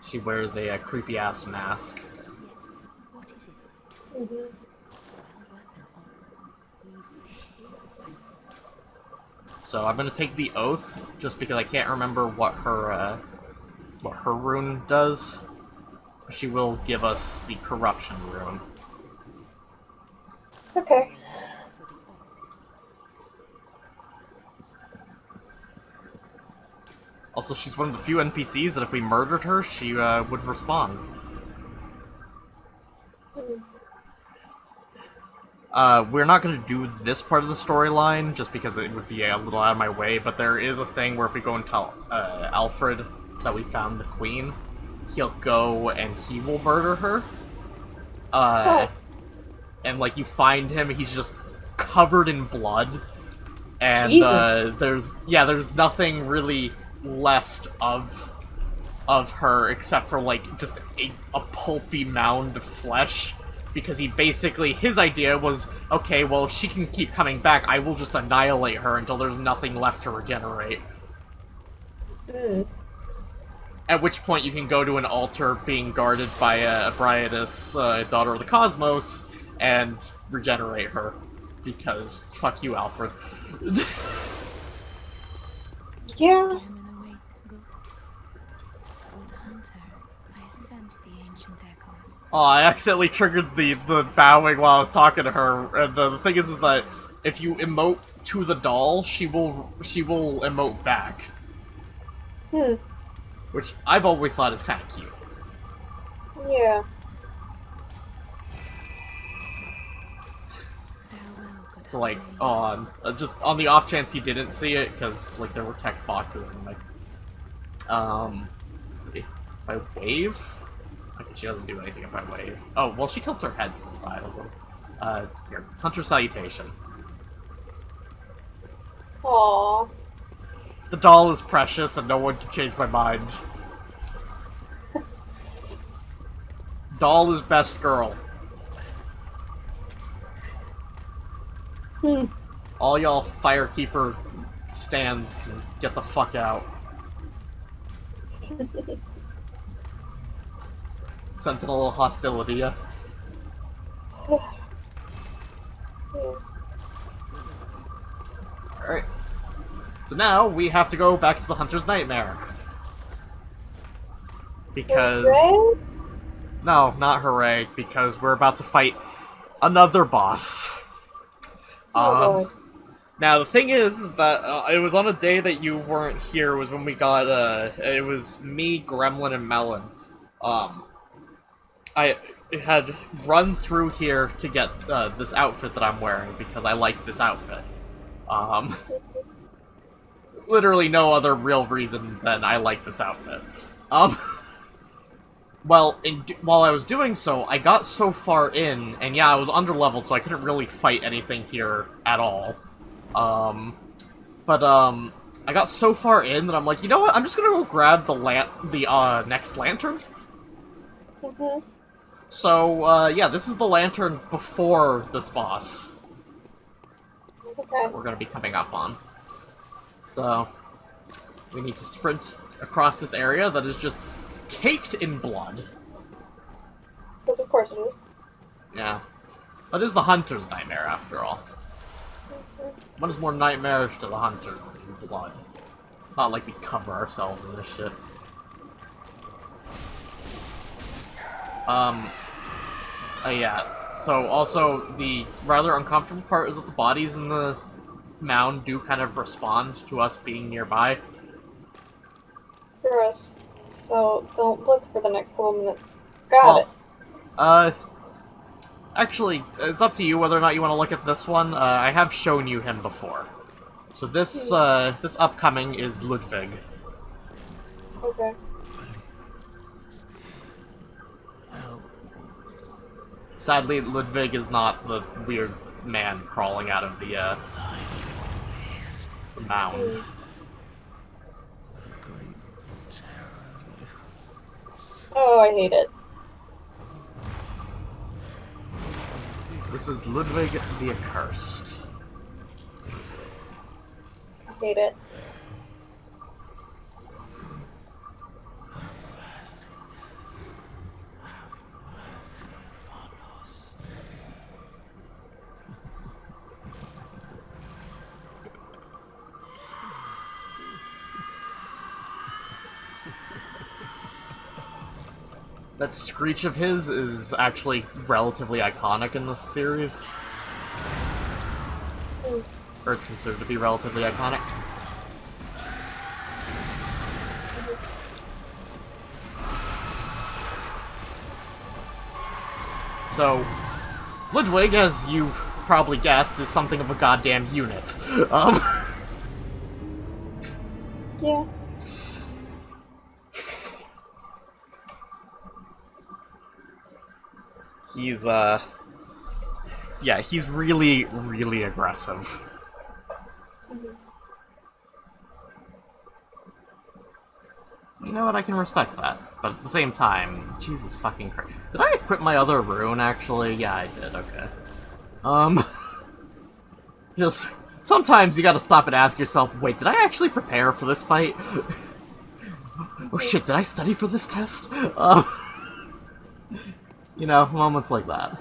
She wears a creepy ass mask. Mm-hmm. So I'm gonna take the oath just because I can't remember what her rune does. She will give us the corruption rune. Okay. Also, she's one of the few NPCs that if we murdered her, she would respawn. We're not going to do this part of the storyline, just because it would be a little out of my way, but there is a thing where if we go and tell Alfred that we found the queen, he'll go and he will murder her. And, like, you find him, he's just covered in blood. And, there's nothing really left of her except for, like, just a pulpy mound of flesh. Because his idea was, okay, well, if she can keep coming back, I will just annihilate her until there's nothing left to regenerate. Mm. At which point you can go to an altar being guarded by Abraides, Daughter of the Cosmos, and regenerate her. Because, fuck you, Alfred. Yeah. Oh, I accidentally triggered the bowing while I was talking to her, and the thing is that if you emote to the doll, she will emote back. Hmm. Which I've always thought is kind of cute. Yeah. So like, just on the off chance you didn't see it, because like there were text boxes and like, let's see, if I wave. Okay, she doesn't do anything if I wave. Oh, well, she tilts her head to the side a little. Here, Hunter Salutation. Aww. The doll is precious and no one can change my mind. Doll is best girl. Hmm. All y'all Firekeeper stands can get the fuck out. Sentinel hostility, yeah? Yeah. Alright. So now we have to go back to the Hunter's Nightmare. Because... Hooray? No, not hooray, because we're about to fight another boss. Oh, God. Now, the thing is that it was on a day that you weren't here, was when we got, it was me, Gremlin, and Melon. I had run through here to get this outfit that I'm wearing, because I like this outfit. Literally no other real reason than I like this outfit. Well, while I was doing so, I got so far in, and yeah, I was underleveled, so I couldn't really fight anything here at all. I got so far in that I'm like, you know what? I'm just gonna go grab the next lantern. Mm-hmm. So, yeah, this is the lantern before this boss. Okay. We're gonna be coming up on. So, we need to sprint across this area that is just caked in blood. Because of course it is. Yeah. What is the Hunter's Nightmare, after all? What is more nightmarish to the Hunters than blood? Not like we cover ourselves in this shit. Yeah. So, also, the rather uncomfortable part is that the bodies in the mound do kind of respond to us being nearby. Gross. So, don't look for the next couple minutes. Got it. Actually, it's up to you whether or not you want to look at this one. I have shown you him before. So this, this upcoming is Ludwig. Okay. Sadly, Ludwig is not the weird man crawling out of the mound. Oh, I hate it. So this is Ludwig the Accursed. I hate it. That screech of his is actually relatively iconic in this series. Or it's considered to be relatively iconic. So, Ludwig, as you probably guessed, is something of a goddamn unit. Yeah. He's, yeah, he's really, really aggressive. Mm-hmm. You know what, I can respect that. But at the same time, Jesus fucking Christ. Did I equip my other rune, actually? Yeah, I did, okay. Just, sometimes you gotta stop and ask yourself, wait, did I actually prepare for this fight? Oh shit, did I study for this test? You know, moments like that.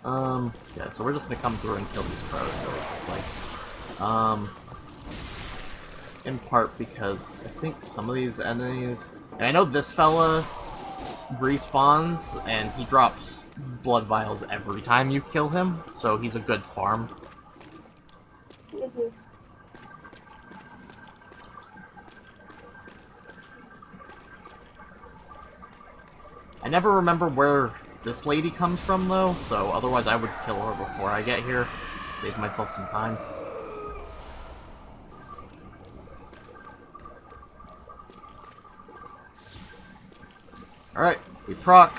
Yeah, so we're just gonna come through and kill these pros really quickly. In part because I think some of these enemies... And I know this fella respawns, and he drops blood vials every time you kill him, so he's a good farm. Mm-hmm. I never remember where this lady comes from, though, so otherwise I would kill her before I get here. Save myself some time. Alright, we proc,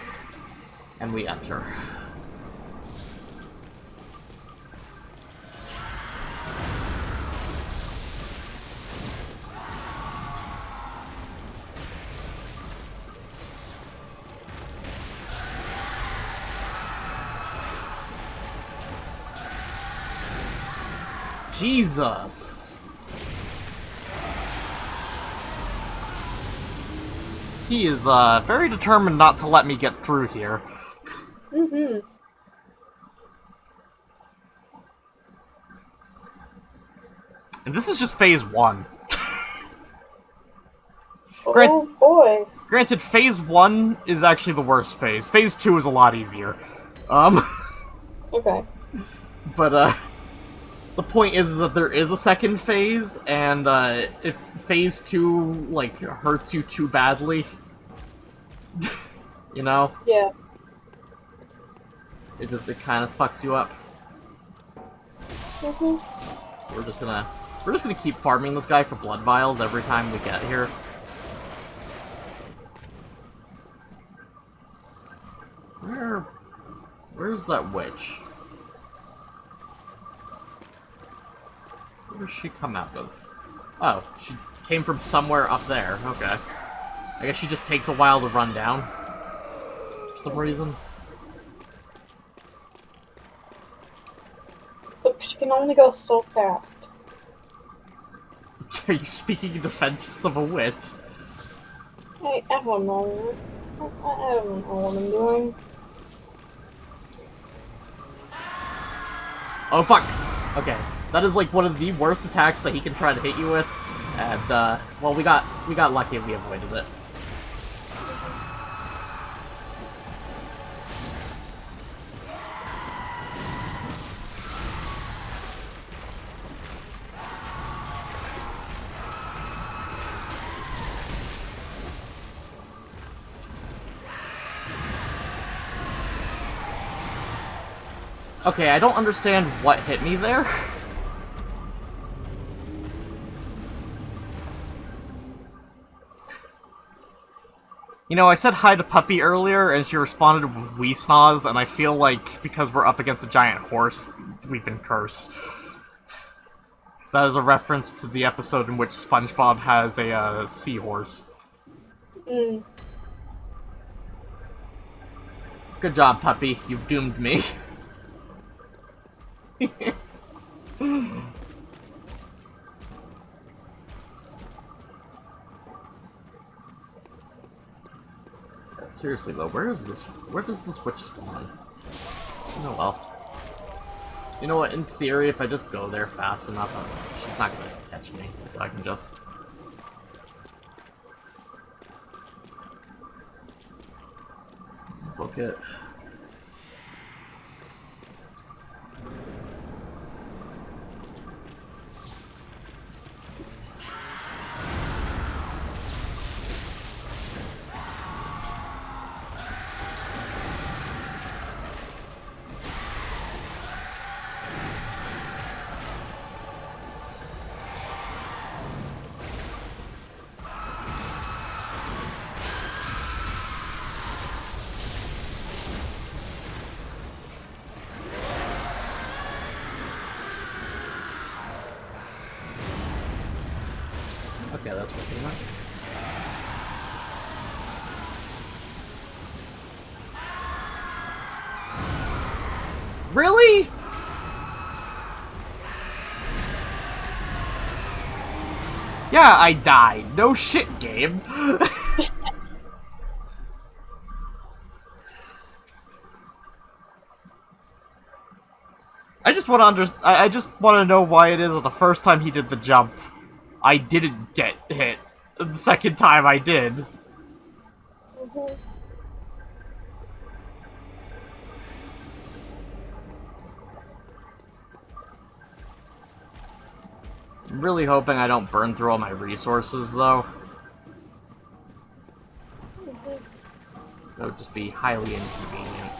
and we enter. Jesus! He is, very determined not to let me get through here. Mm-hmm. And this is just phase 1. Oh boy. Granted, phase 1 is actually the worst phase. Phase 2 is a lot easier. Okay. But, the point is that there is a second phase, and, if phase 2, like, hurts you too badly, you know? Yeah. It kind of fucks you up. Mhm. So we're just gonna keep farming this guy for blood vials every time we get here. Where's that witch? Where does she come out of? Oh, she came from somewhere up there. Okay. I guess she just takes a while to run down. For some reason. Look, she can only go so fast. Are you speaking in defense of a witch? I don't know. I don't know what I'm doing. Oh fuck! Okay. That is like one of the worst attacks that he can try to hit you with. And well, we got lucky and we avoided it. Okay, I don't understand what hit me there. You know, I said hi to Puppy earlier, and she responded with wee snaws, and I feel like, because we're up against a giant horse, we've been cursed. So that is a reference to the episode in which SpongeBob has a seahorse. Mm. Good job, Puppy. You've doomed me. Seriously though, where does this witch spawn? Oh well. You know what, in theory, if I just go there fast enough, she's not gonna catch me, so I can just... book it. Okay, that's working out. Really? Yeah, I died. No shit, game. I just want to know why it is that the first time he did the jump, I didn't get hit. And the second time I did. Mhm. I'm really hoping I don't burn through all my resources, though. That would just be highly inconvenient.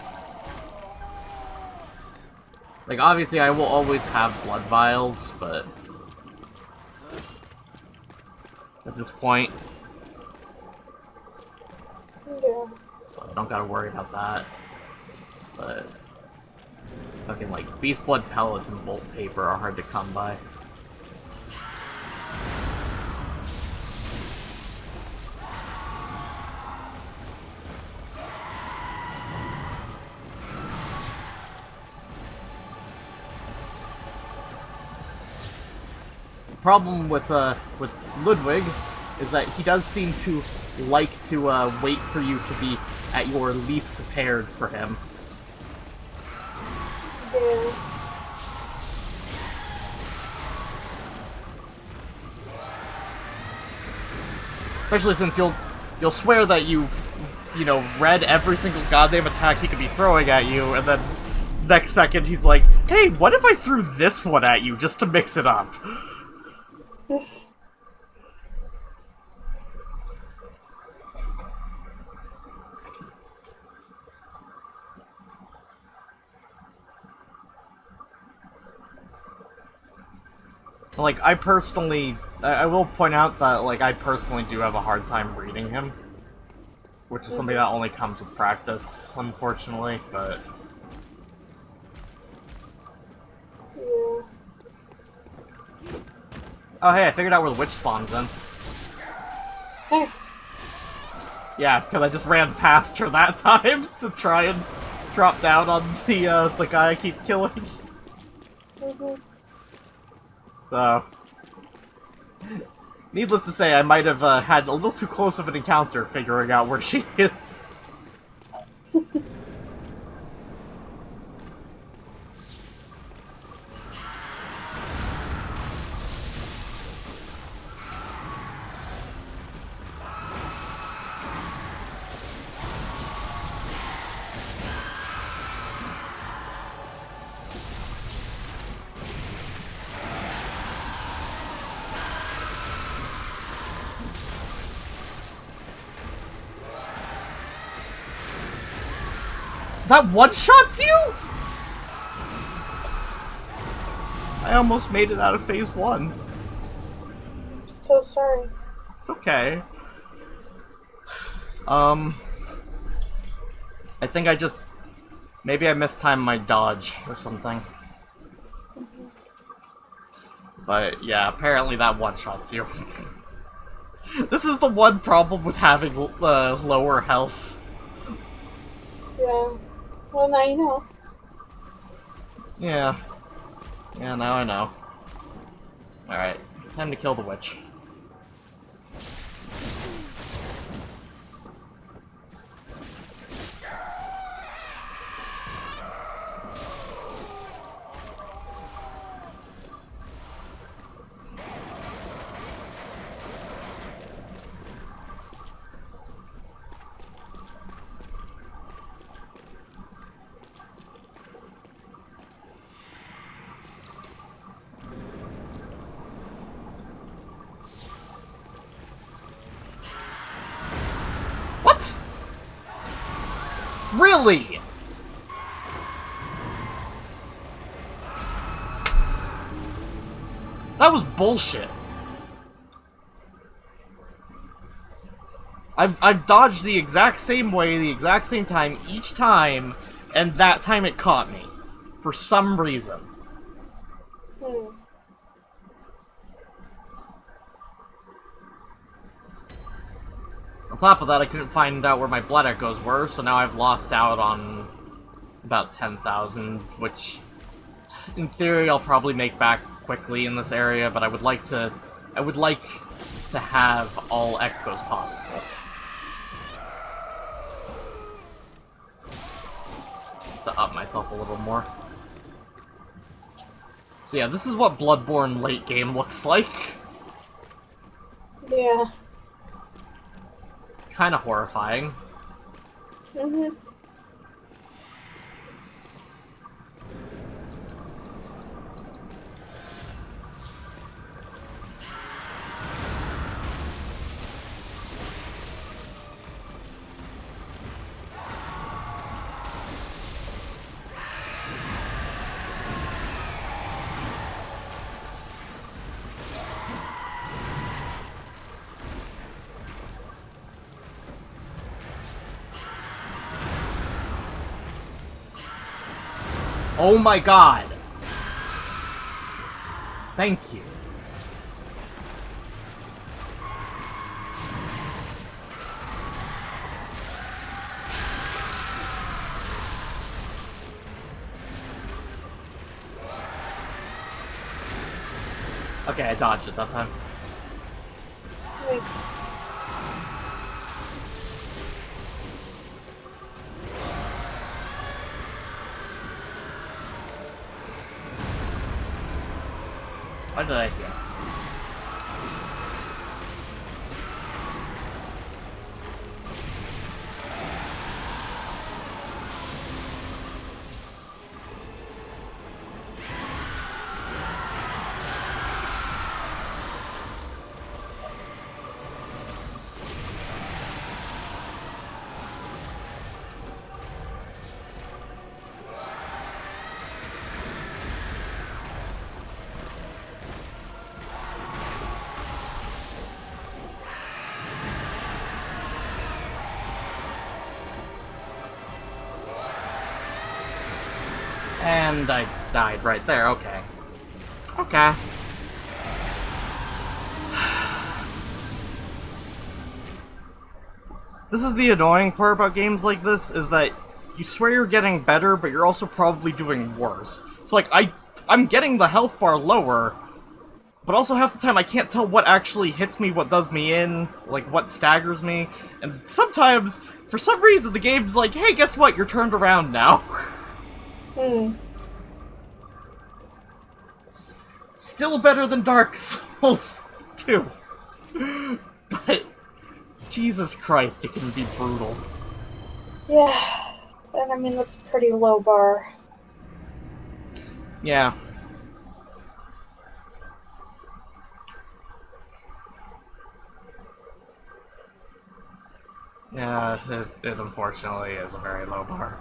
Like, obviously I will always have blood vials, but... at this point... Yeah. so I don't gotta worry about that. But... fucking, like, beast blood pellets and bolt paper are hard to come by. Problem with Ludwig is that he does seem to like to wait for you to be at your least prepared for him. Yeah. Especially since you'll swear that you've, you know, read every single goddamn attack he could be throwing at you, and then next second he's like, hey, what if I threw this one at you just to mix it up? Like, I will point out that, like, I personally do have a hard time reading him. Which is something that only comes with practice, unfortunately, but... Yeah. Oh hey, I figured out where the witch spawns in. Thanks. Yeah, because I just ran past her that time to try and drop down on the guy I keep killing. So... Needless to say, I might have had a little too close of an encounter figuring out where she is. That one-shots you?! I almost made it out of phase 1. I'm so sorry. It's okay. I think I just... Maybe I mistimed my dodge or something. But yeah, apparently that one-shots you. This is the one problem with having lower health. Yeah. Well, now you know. Yeah. Yeah, now I know. Alright, time to kill the witch. What? Really? That was bullshit. I've dodged the exact same way, the exact same time, each time, and that time it caught me. For some reason. On top of that, I couldn't find out where my blood echoes were, so now I've lost out on about 10,000, which, in theory, I'll probably make back quickly in this area, but I would like to have all echoes possible. Just to up myself a little more. So yeah, this is what Bloodborne late game looks like. Yeah. It's kind of horrifying. Oh my god! Thank you. Okay, I dodged it that time. Nice. What did I do? And I died right there, okay. Okay. This is the annoying part about games like this, is that you swear you're getting better, but you're also probably doing worse. So like, I'm getting the health bar lower, but also half the time I can't tell what actually hits me, what does me in, like what staggers me, and sometimes, for some reason, the game's like, hey, guess what, you're turned around now. Hmm. Still better than Dark Souls 2. But, Jesus Christ, it can be brutal. Yeah. And I mean, that's a pretty low bar. Yeah. Yeah, it unfortunately is a very low bar.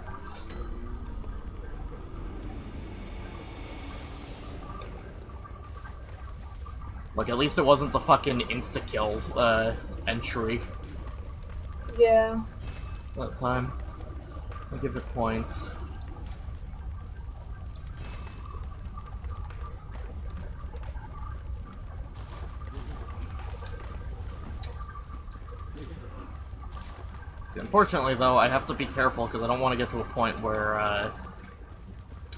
Look, at least it wasn't the fucking insta-kill, entry Yeah. that time. I'll give it points. See, unfortunately, though, I have to be careful because I don't want to get to a point where,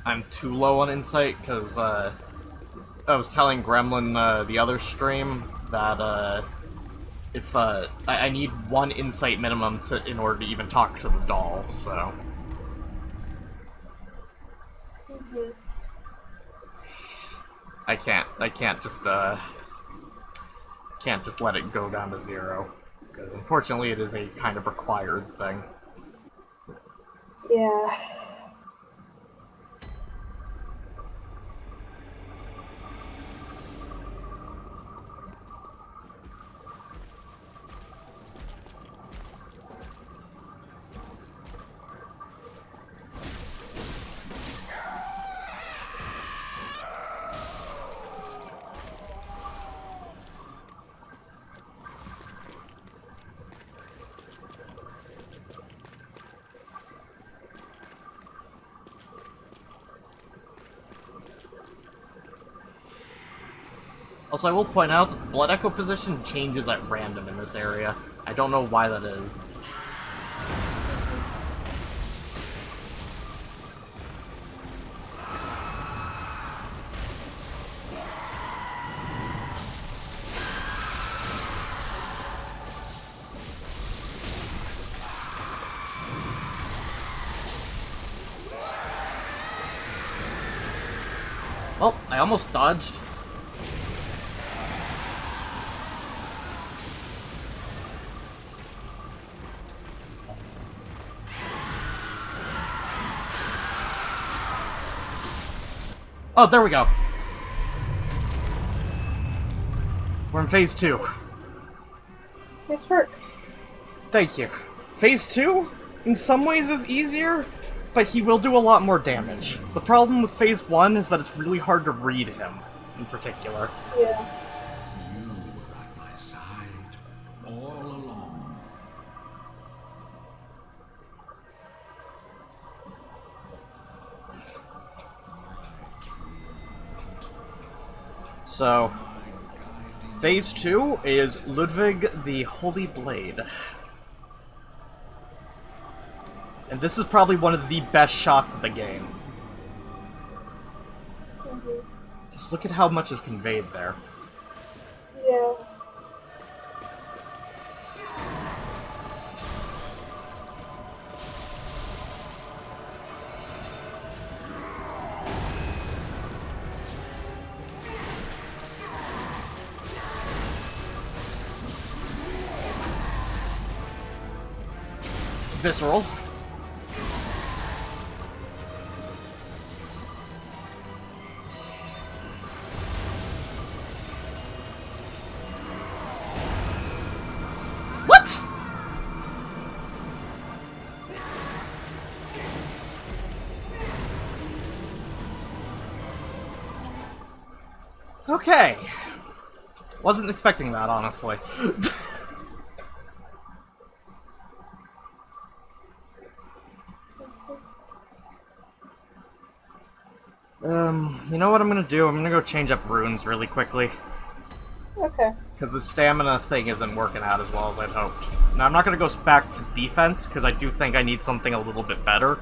I'm too low on insight, because, I was telling Gremlin, the other stream, that, if, I need 1 insight minimum in order to even talk to the doll, so... Mm-hmm. I can't just let it go down to 0. Because unfortunately it is a kind of required thing. Yeah. Also, I will point out that the Blood Echo position changes at random in this area. I don't know why that is. Oh, I almost dodged. Oh, there we go. We're in phase 2. Nice work. Thank you. Phase 2, in some ways, is easier, but he will do a lot more damage. The problem with phase 1 is that it's really hard to read him, in particular. Yeah. You were at my side all along. So, phase 2 is Ludwig the Holy Blade. And this is probably one of the best shots of the game. Mm-hmm. Just look at how much is conveyed there. Yeah. Visceral. What? Okay. Wasn't expecting that, honestly. You know what I'm gonna do? I'm gonna go change up runes really quickly. Okay. Because the stamina thing isn't working out as well as I'd hoped. Now, I'm not gonna go back to defense, because I do think I need something a little bit better.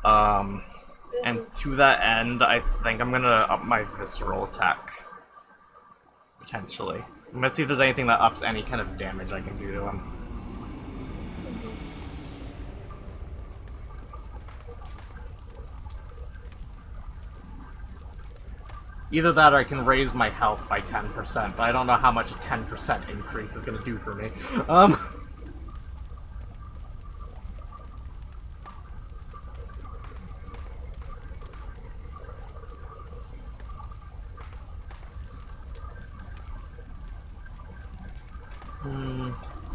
And to that end, I think I'm gonna up my visceral attack. Potentially. I'm gonna see if there's anything that ups any kind of damage I can do to him. Either that or I can raise my health by 10%, but I don't know how much a 10% increase is gonna do for me.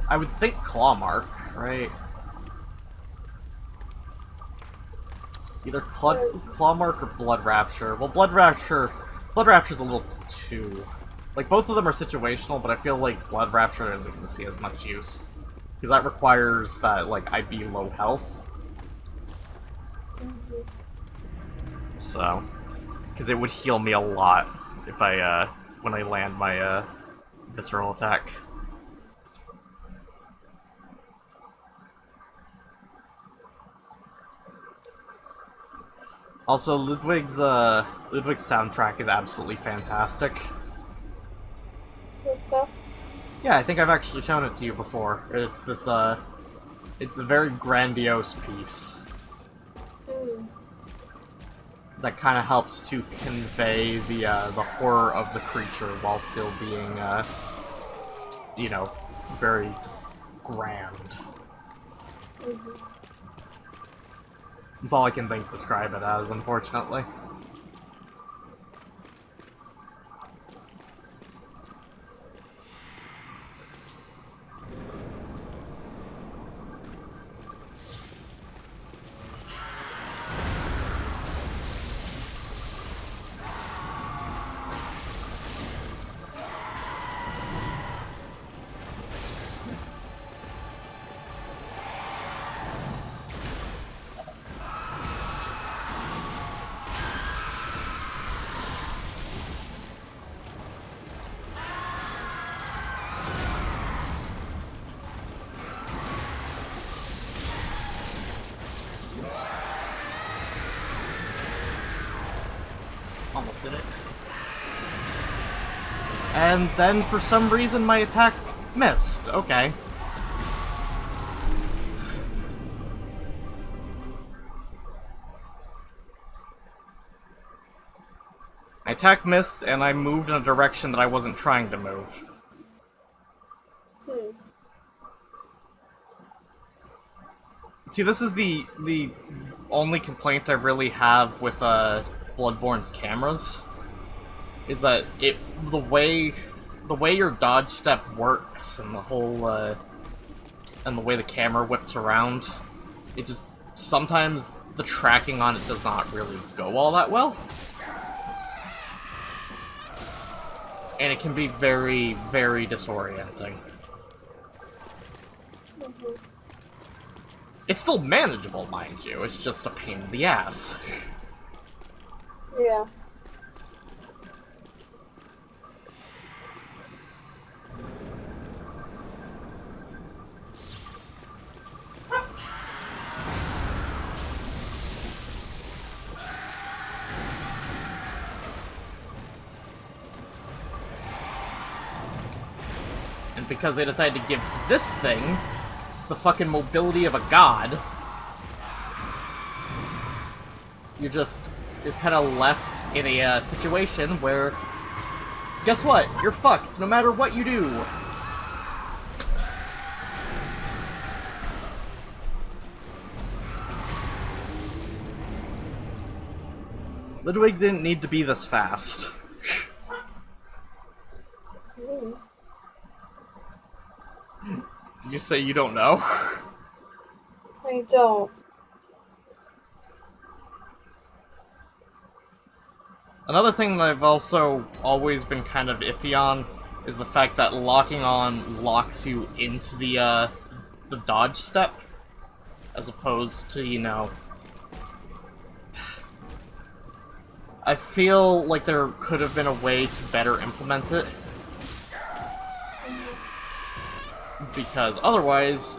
I would think Claw Mark, right? Either Claw Mark or Blood Rapture. Well, Blood Rapture's a little too... Like, both of them are situational, but I feel like Blood Rapture isn't going to see as much use. Because that requires that, like, I be low health. So... Because it would heal me a lot if I, when I land my, visceral attack. Also, Ludwig's soundtrack is absolutely fantastic. Good stuff. Yeah, I think I've actually shown it to you before. It's this, it's a very grandiose piece. That kind of helps to convey the horror of the creature while still being, you know, very just grand. That's all I can think to describe it as, unfortunately. Almost did it. And then, for some reason, my attack missed. Okay. My attack missed, and I moved in a direction that I wasn't trying to move. See, this is the only complaint I really have with, Bloodborne's cameras, is that the way your dodge step works and the whole and the way the camera whips around, it just sometimes the tracking on it does not really go all that well, and it can be very, very disorienting. It's still manageable, mind you. It's just a pain in the ass. Yeah. And because they decided to give this thing the fucking mobility of a god, you're kind of left in a situation where, guess what? You're fucked no matter what you do. Ludwig didn't need to be this fast. Did you say you don't know? I don't. Another thing that I've also always been kind of iffy on is the fact that locking on locks you into the dodge step, as opposed to, you know... I feel like there could have been a way to better implement it. Because otherwise,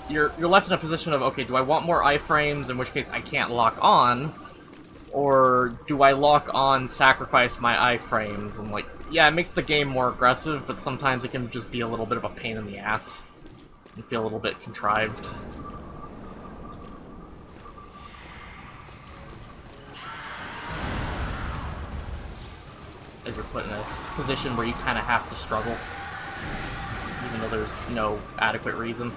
you're left in a position of, okay, do I want more iframes, in which case I can't lock on, or do I lock on, sacrifice my iframes, and like, yeah, it makes the game more aggressive, but sometimes it can just be a little bit of a pain in the ass, and feel a little bit contrived. As you're put in a position where you kind of have to struggle, even though there's no adequate reason.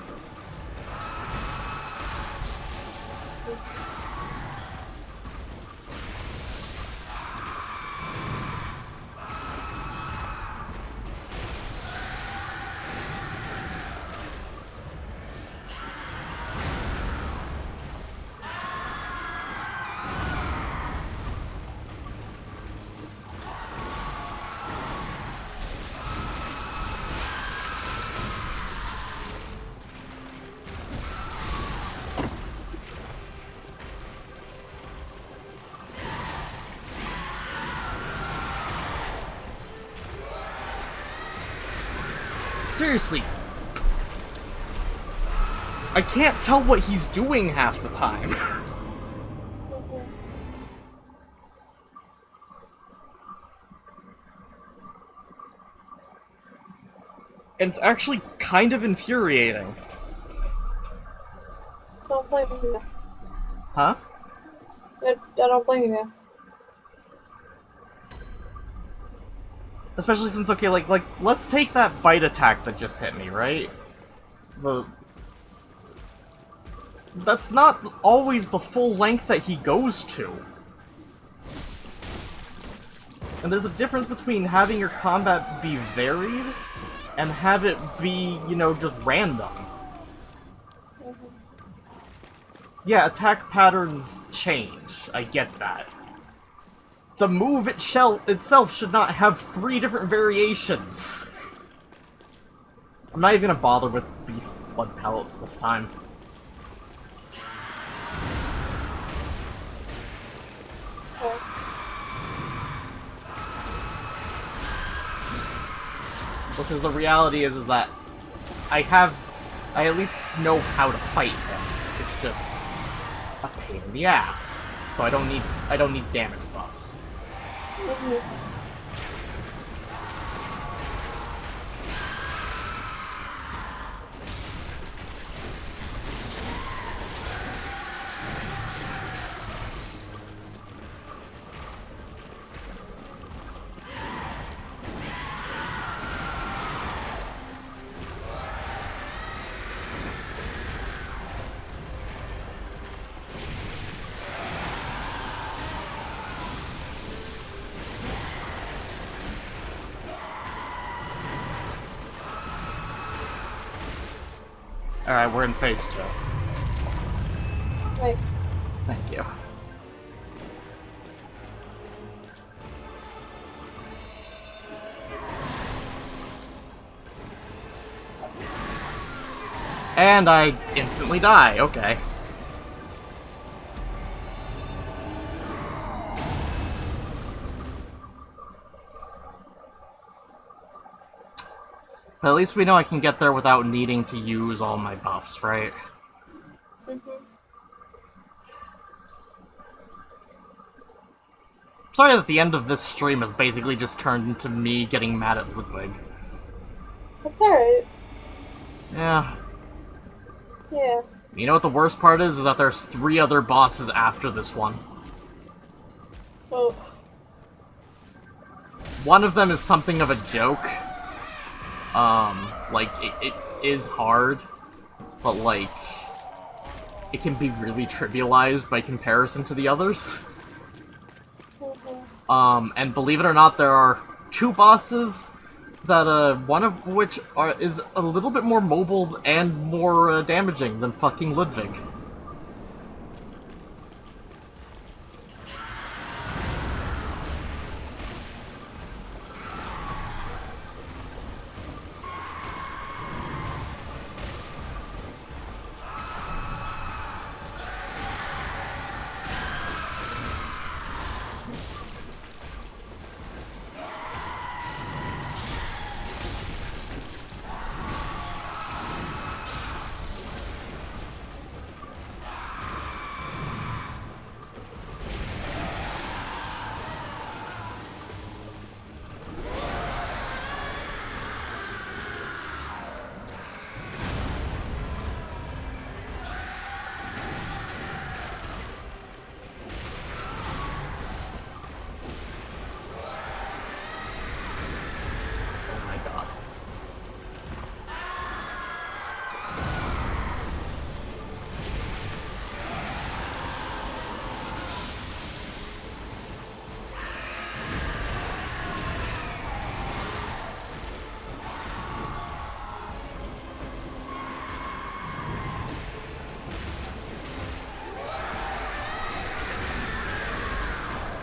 Seriously. I can't tell what he's doing half the time. And it's actually kind of infuriating. Don't blame me. Huh? I don't blame you. Especially since, okay, like, let's take that bite attack that just hit me, right? That's not always the full length that he goes to. And there's a difference between having your combat be varied and have it be, you know, just random. Yeah, attack patterns change. I get that. The move itself should not have 3 different variations. I'm not even gonna bother with beast blood pellets this time. Because the reality is that I at least know how to fight him. It's just a pain in the ass. So I don't need damage buffs. Alright, we're in phase 2. Nice. Thank you. And I instantly die, okay. But at least we know I can get there without needing to use all my buffs, right? Sorry that the end of this stream has basically just turned into me getting mad at Ludwig. That's alright. Yeah. Yeah. You know what the worst part is that there's 3 other bosses after this one. Oh. One of them is something of a joke. Like, it is hard, but, like, it can be really trivialized by comparison to the others. And believe it or not, there are 2 bosses that, one of which is a little bit more mobile and more damaging than fucking Ludwig.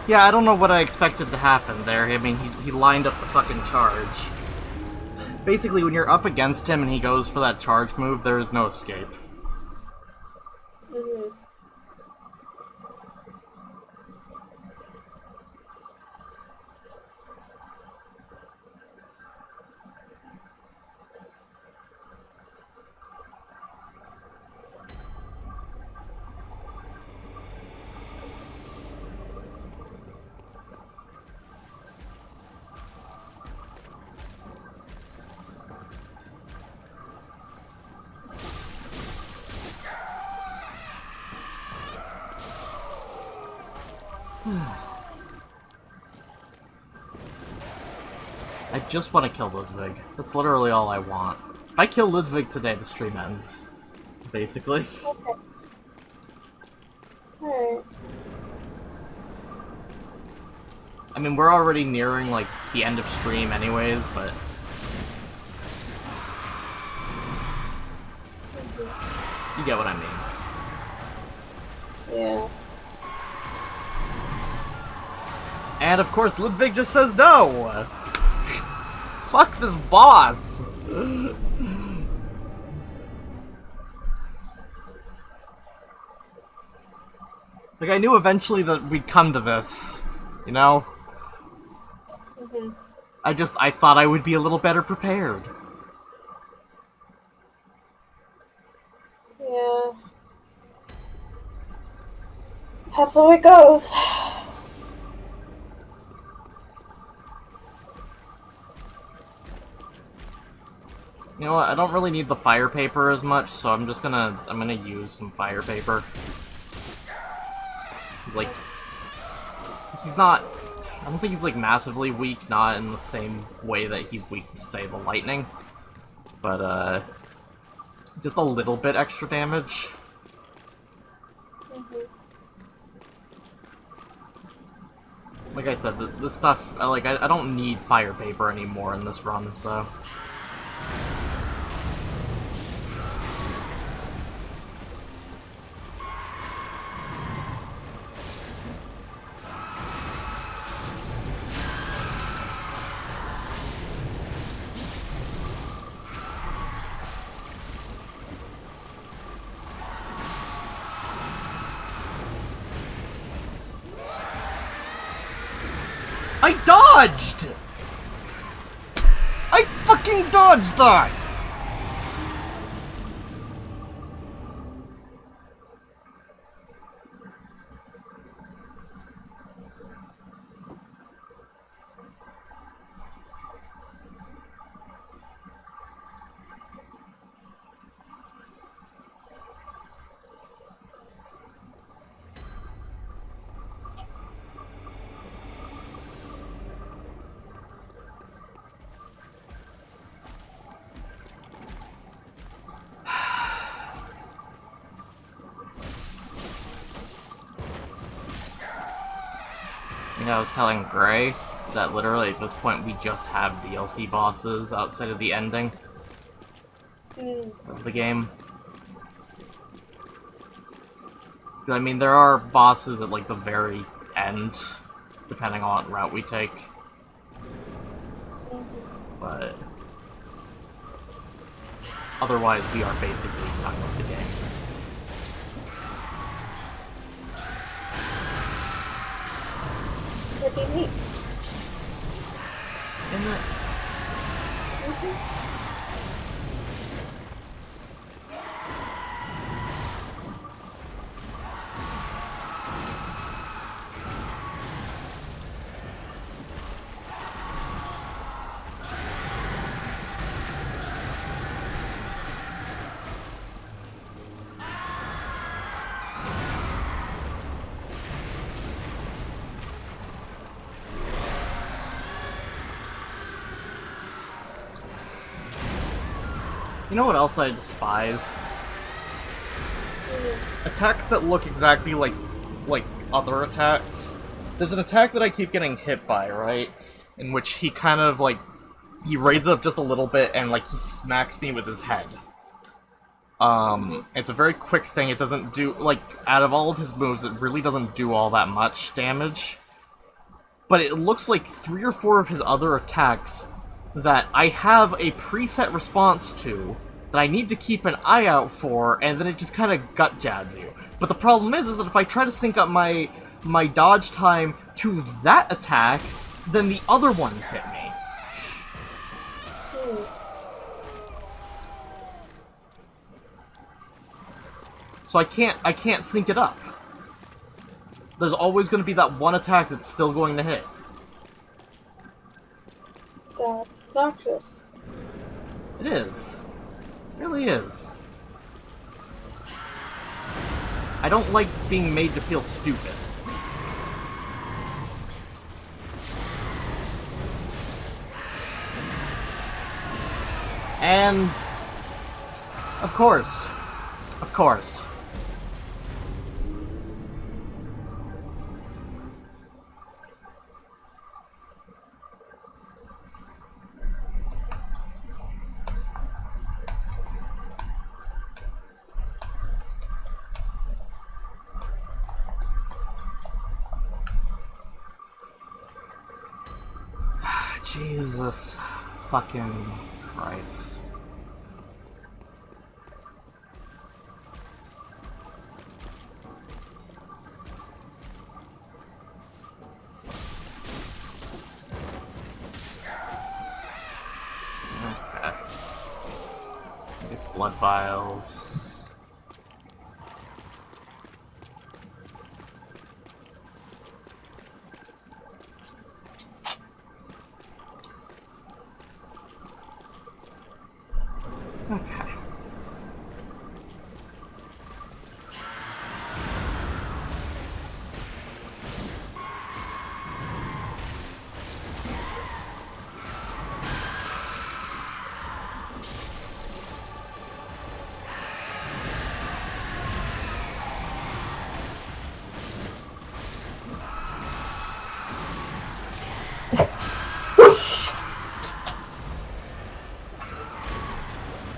Yeah, I don't know what I expected to happen there. I mean, he lined up the fucking charge. Basically, when you're up against him and he goes for that charge move, there is no escape. Mhm. I just want to kill Ludwig. That's literally all I want. If I kill Ludwig today, the stream ends. Basically. Okay. Alright. I mean, we're already nearing, like, the end of stream anyways, but... You get what I mean. Yeah. And of course, Ludwig just says no! Fuck this boss! Like, I knew eventually that we'd come to this, you know? Mhm. I thought I would be a little better prepared. Yeah. That's the way it goes. You know what, I don't really need the fire paper as much, so I'm gonna use some fire paper. Like, he's not, I don't think he's like massively weak, not in the same way that he's weak to, say, the lightning. But, just a little bit extra damage. Mhm. Like I said, this stuff, I don't need fire paper anymore in this run, so... I dodged! I fucking dodged that! You know, I was telling Gray that literally at this point we just have DLC bosses outside of the ending of the game. I mean, there are bosses at, like, the very end, depending on what route we take. But... otherwise, we are basically done with the game. Pretty neat. Isn't it? You know what else I despise? Attacks that look exactly like other attacks. There's an attack that I keep getting hit by, right? In which he kind of, like, he raises up just a little bit and, like, he smacks me with his head. It's a very quick thing. It doesn't do, like, out of all of his moves, it really doesn't do all that much damage. but it looks like 3 or 4 of his other attacks that I have a preset response to that I need to keep an eye out for, and then it just kind of gut jabs you. But the problem is that if I try to sync up my dodge time to that attack, then the other ones hit me. So I can't sync it up. There's always going to be that one attack that's still going to hit. That's obnoxious. It is. It really is. I don't like being made to feel stupid. And... Of course. Of course. Jesus fucking Christ. Okay. Get blood vials. Okay.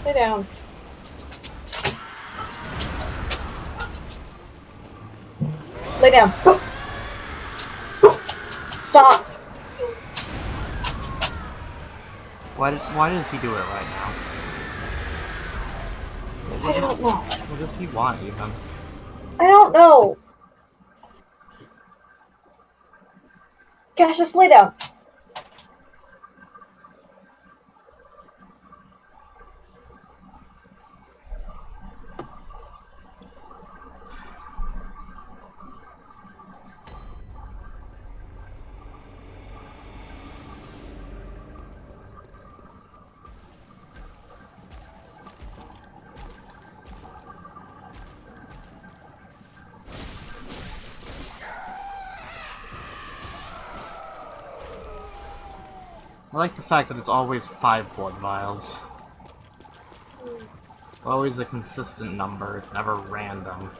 Lay down. Lay down. Stop. Why does he do it right now? I don't know. What does he want, even? I don't know. Gosh, just lay down. I like the fact that it's always 5 blood vials. It's always a consistent number, it's never random.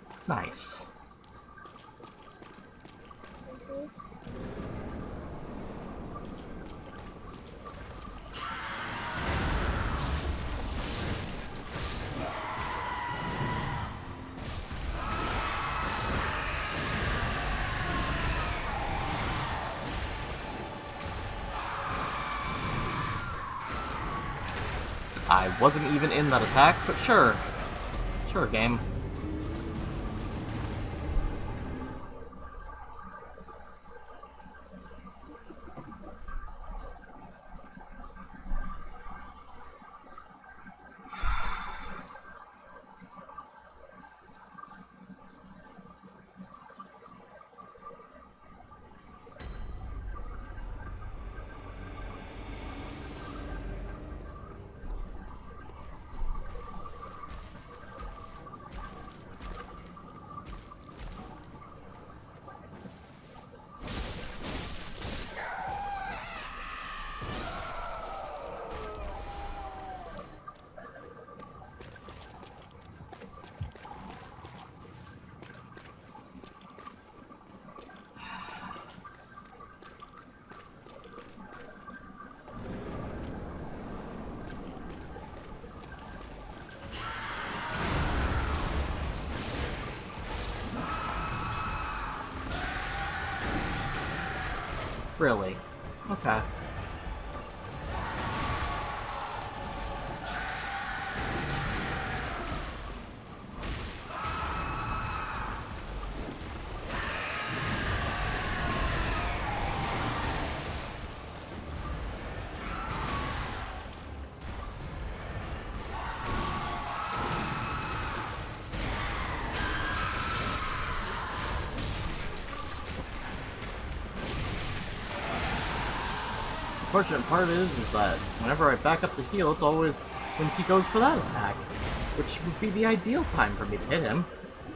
It's nice. I wasn't even in that attack, but sure. Sure, game. Really? Okay. Unfortunate part is that whenever I back up to heal, it's always when he goes for that attack, which would be the ideal time for me to hit him.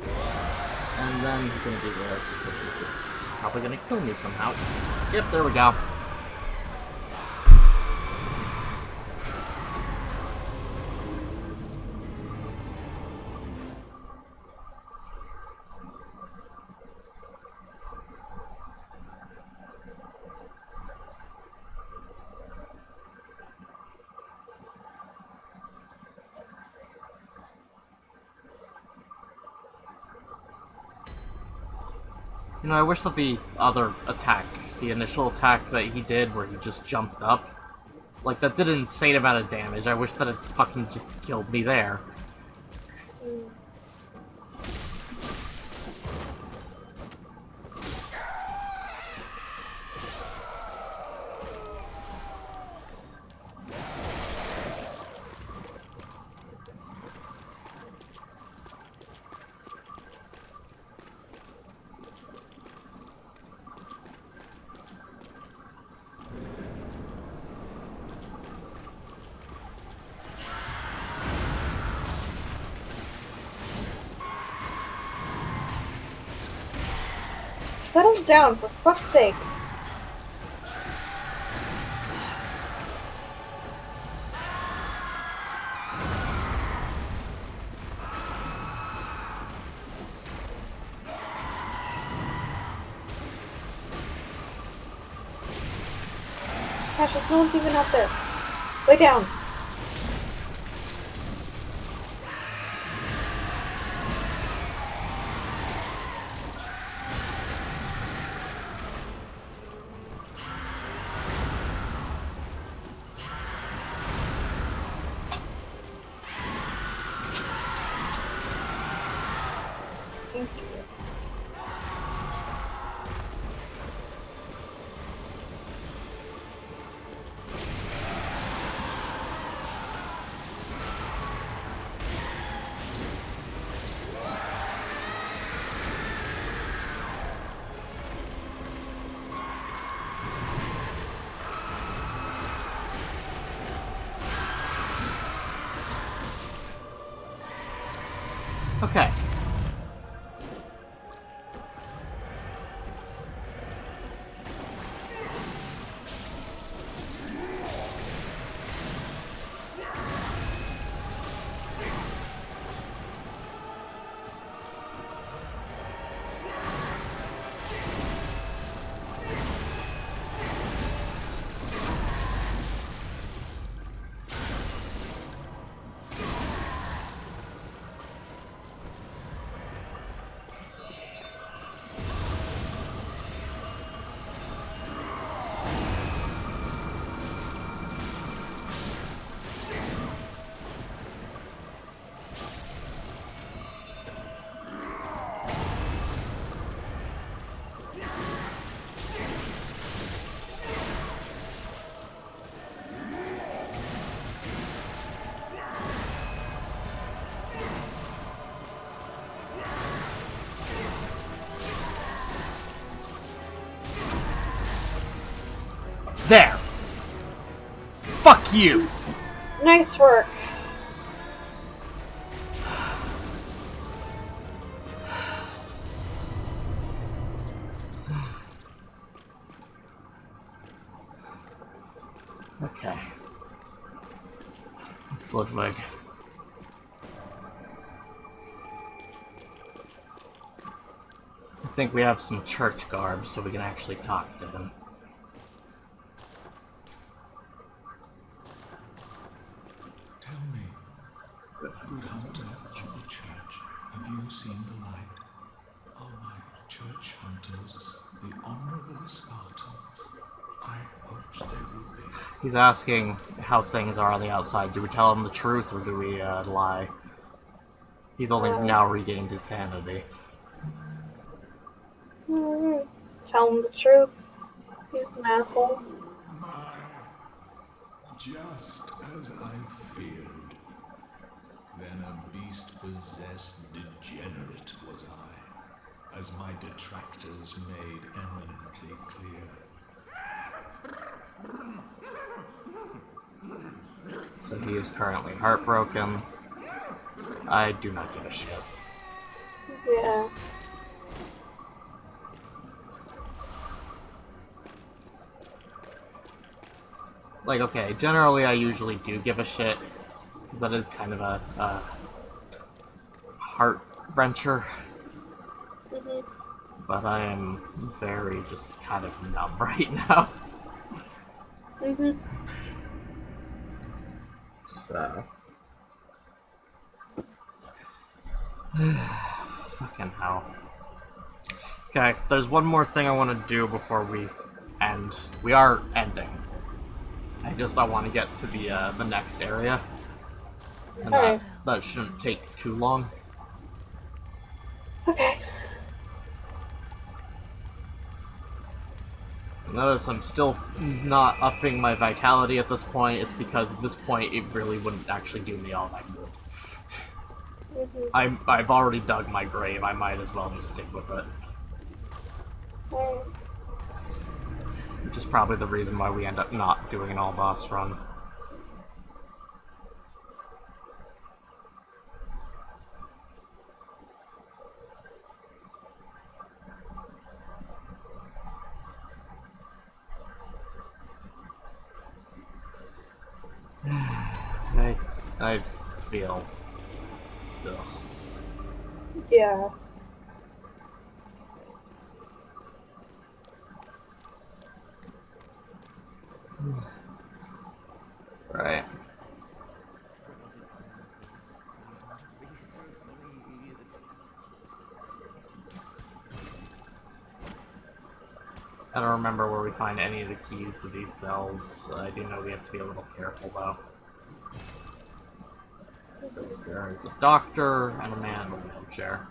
And then he's gonna do this, which is just probably gonna kill me somehow. Yep, there we go. You know, I wish that the other attack, the initial attack that he did where he just jumped up, like, that did an insane amount of damage. I wish that it fucking just killed me there. Settle down, for fuck's sake. Cassius, no one's even up there. Lay down. Thank you. Okay. There! Fuck you! Nice work. Okay. It's Ludwig. I think we have some church garb so we can actually talk to him. Tell me, good hunter of the church, have you seen the light? Oh, my church hunters, the honorable Spartans. I hoped they would be. He's asking how things are on the outside. Do we tell him the truth or do we lie? He's only now regained his sanity. Tell him the truth. He's an asshole. My, just as I feared. Then a beast-possessed degenerate was I, as my detractors made eminently clear. So he is currently heartbroken. I do not give a shit. Yeah. Like, okay, generally I usually do give a shit, because that is kind of a heart-wrencher. But I am very just kind of numb right now. So. Fucking hell. Okay, there's one more thing I want to do before we end. We are ending. I want to get to the next area. And Okay. that shouldn't take too long. Okay. Notice I'm still not upping my vitality at this point. It's because at this point it really wouldn't actually do me all that good. I've already dug my grave. I might as well just stick with it. Which is probably the reason why we end up not doing an all-boss run. I feel... Ugh. Yeah. Right. I don't remember where we find any of the keys to these cells. I do know we have to be a little careful, though. Because there is a doctor and a man in a wheelchair.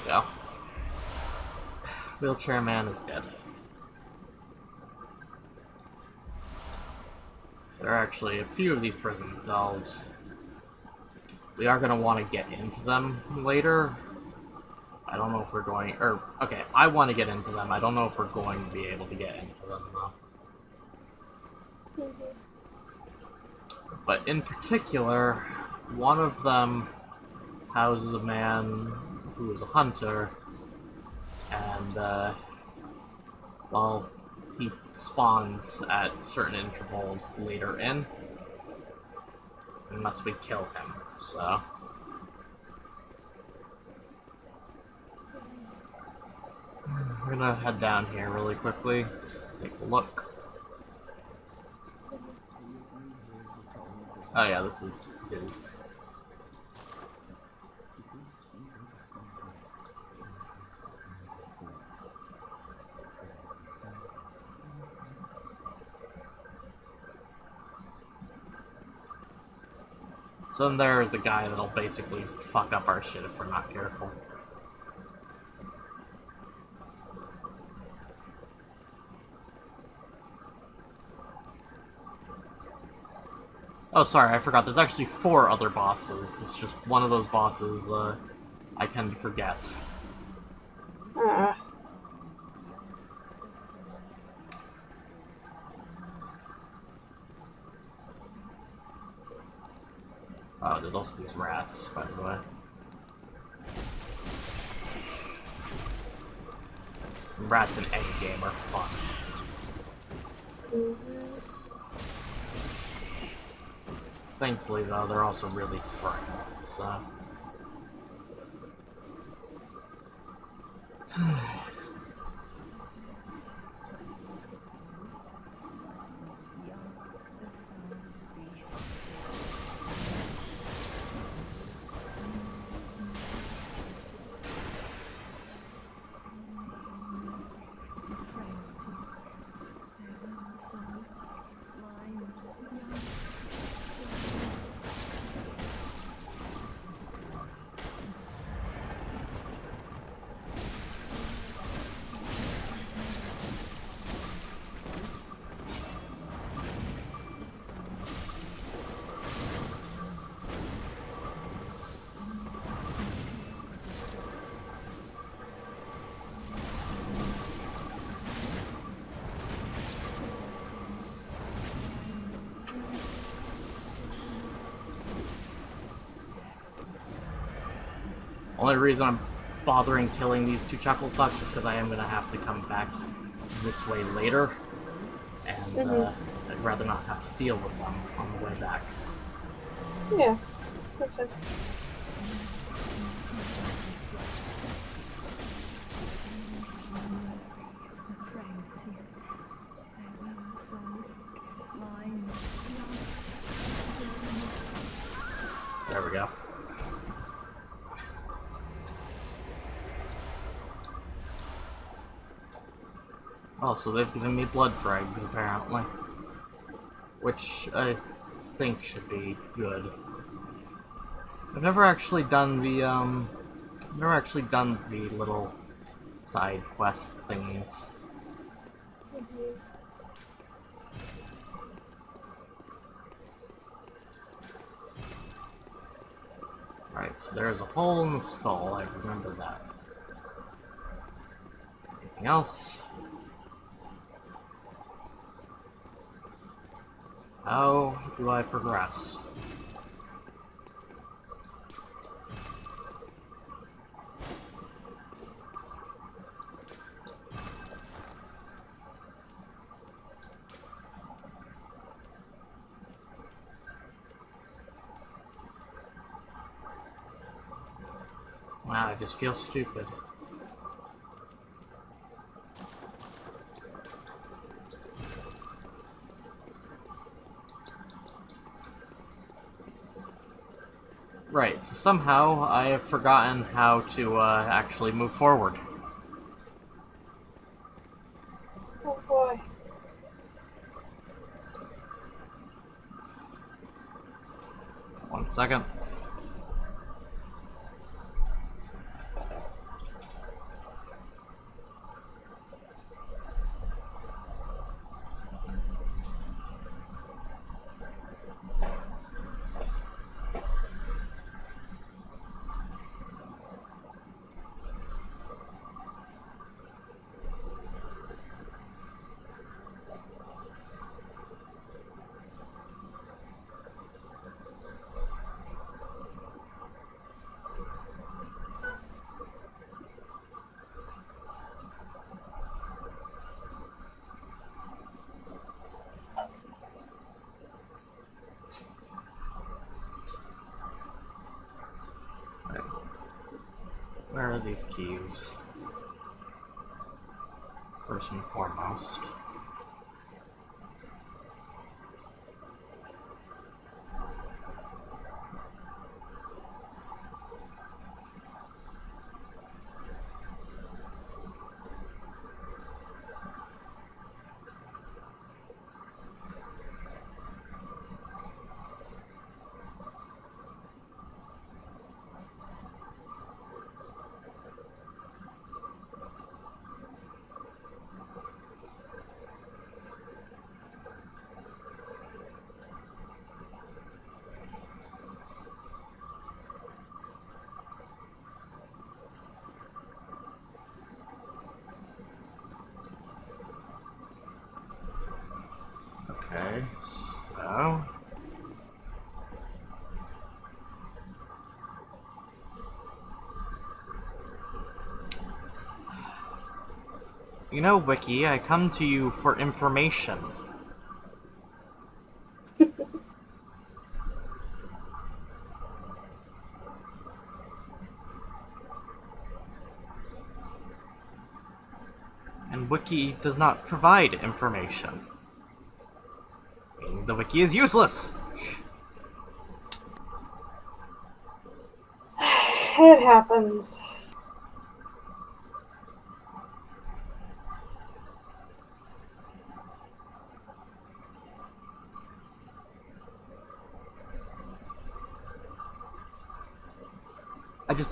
Go. Wheelchair man is dead. So there are actually a few of these prison cells. We are going to want to get into them later. I don't know if we're going... okay, I want to get into them. I don't know if we're going to be able to get into them, though. But in particular, one of them houses a man who is a hunter, and, well, he spawns at certain intervals later in, unless we kill him, so... We're gonna head down here really quickly, just take a look. Oh yeah, this is his... So then there is a guy that'll basically fuck up our shit if we're not careful. Oh, sorry, I forgot. There's actually 4 other bosses. It's just one of those bosses I tend to forget. Oh, there's also these rats, by the way. Rats in any game are fun. Thankfully, though, they're also really frail, so... Only reason I'm bothering killing these two chuckle fucks is because I am gonna have to come back this way later, and I'd rather not have to deal with them on the way back. Yeah, makes sense. There we go. Oh, so they've given me blood dregs, apparently. Which I think should be good. I've never actually done the, little side quest thingies. Right, so there's a hole in the skull, I remember that. Anything else? How do I progress? Wow, I just feel stupid. Right, so somehow I have forgotten how to actually move forward. Oh boy. One second. Where are these keys? First and foremost. Okay, so... You know, Wiki, I come to you for information. and Wiki does not provide information. Meaning the Wiki is useless! It happens.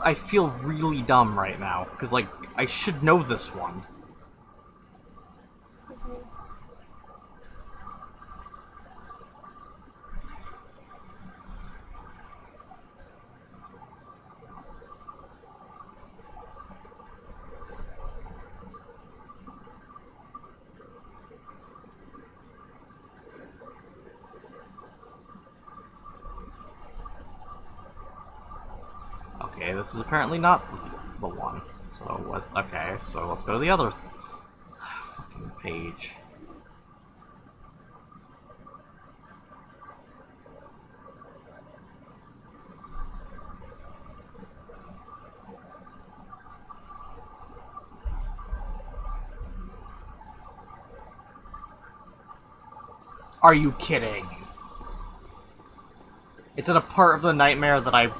I feel really dumb right now, because, like, I should know this one. Okay, this is apparently not the one. So what? Okay, so let's go to the other fucking page. Are you kidding? It's in a part of the nightmare that I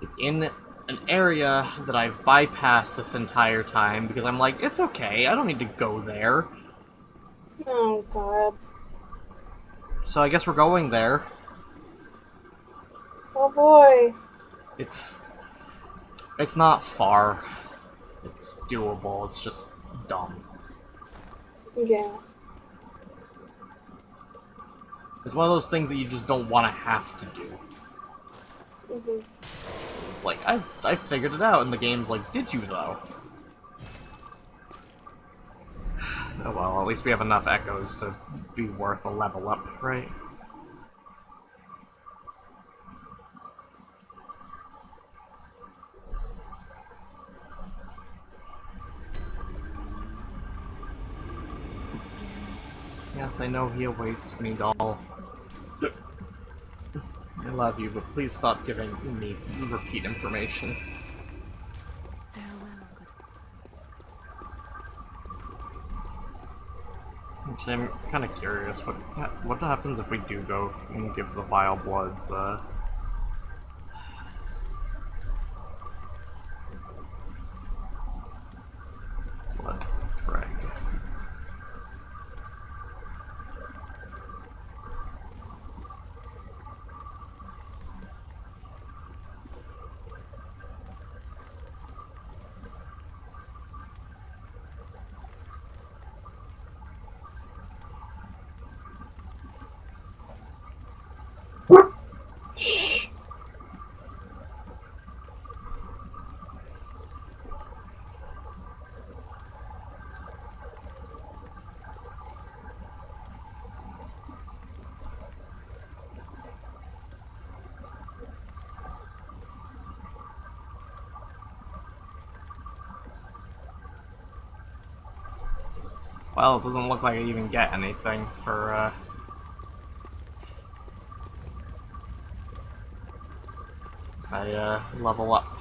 it's in an area that I've bypassed this entire time because I'm like, it's okay, I don't need to go there. Oh god. So I guess we're going there. Oh boy. It's not far. It's doable, it's just dumb. Yeah. It's one of those things that you just don't want to have to do. Mhm. It's like, I figured it out, and the game's like, did you though? Oh well, at least we have enough echoes to be worth a level up, right? Yes, I know he awaits me, doll. I love you, but please stop giving me repeat information. Farewell, good. Which I'm kind of curious, what happens if we do go and give the Vile Bloods, blood Greg? Well, it doesn't look like I even get anything for, if I, level up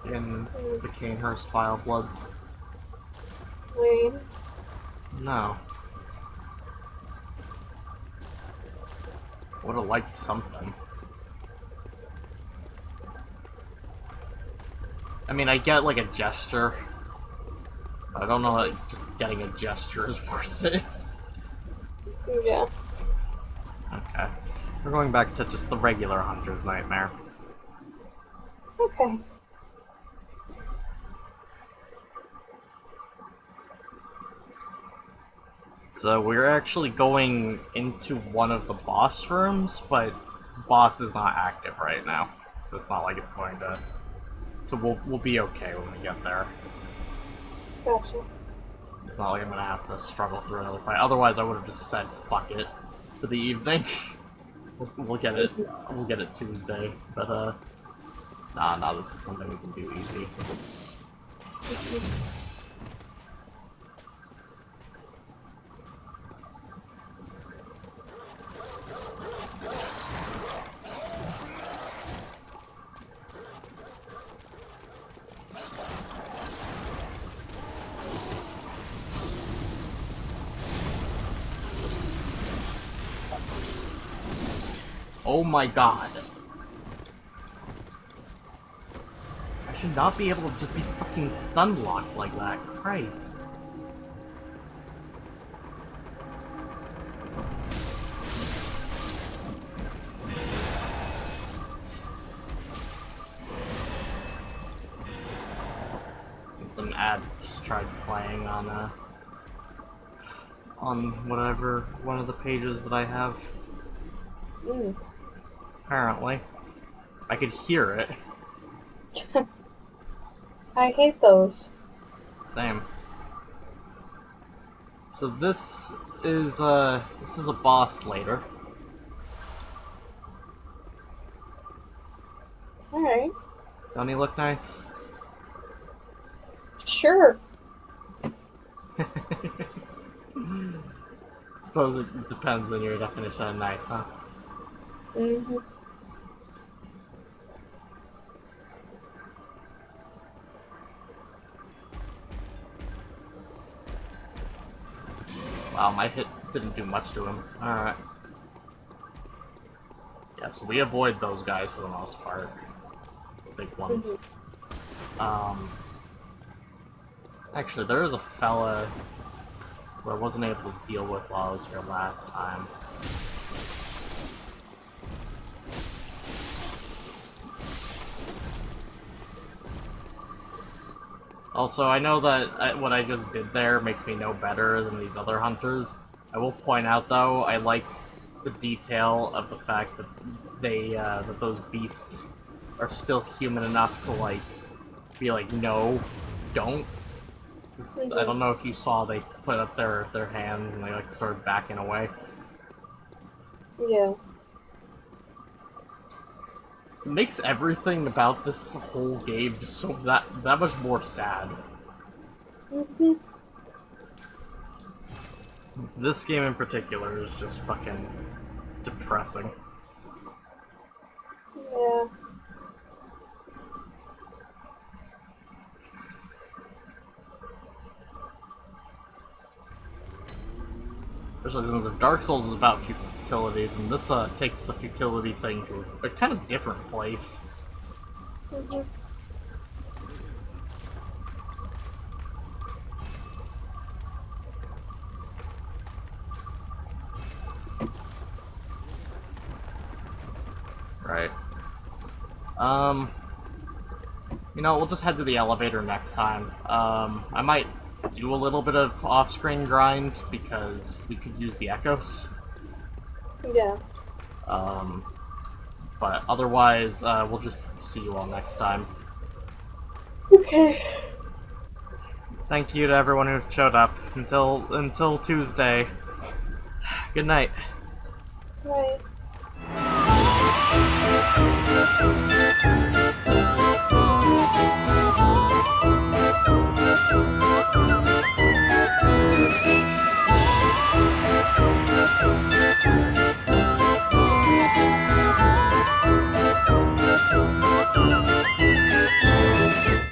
in the Canehurst Vile Bloods. Wait. No. Would've liked something. I mean, I get, like, a gesture. I don't know that just getting a gesture is worth it. Yeah. Okay. We're going back to just the regular Hunter's Nightmare. Okay. So we're actually going into one of the boss rooms, but the boss is not active right now. So it's not like it's going to... So we'll be okay when we get there. Gotcha. It's not like I'm gonna have to struggle through another fight. Otherwise, I would have just said "fuck it" for the evening. we'll get it. We'll get it Tuesday. But nah, this is something we can do easy. Oh my god. I should not be able to just be fucking stun locked like that. Christ. Some ad just tried playing on whatever one of the pages that I have. Mm. Apparently. I could hear it. I hate those. Same. So this is a boss later. Alright. Don't he look nice? Sure. Suppose it depends on your definition of nice, huh? Mm-hmm. Wow, my hit didn't do much to him. Alright. Yeah, so we avoid those guys for the most part. The big ones. Actually, there is a fella who I wasn't able to deal with while I was here last time. Also, I know that what I just did there makes me no better than these other hunters. I will point out, though, I like the detail of the fact that that those beasts are still human enough to, like, be like, no, don't. I don't know if you saw they put up their hand and they, like, started backing away. Yeah. It makes everything about this whole game just so that much more sad. Mm-hmm. This game in particular is just fucking depressing. Yeah. Especially since if Dark Souls is about futility, then this takes the futility thing to a kind of different place. Mm-hmm. Right. You know, we'll just head to the elevator next time. I might do a little bit of off-screen grind because we could use the echoes. Yeah. But otherwise, we'll just see you all next time. Okay. Thank you to everyone who showed up. Until Tuesday. Good night. Right.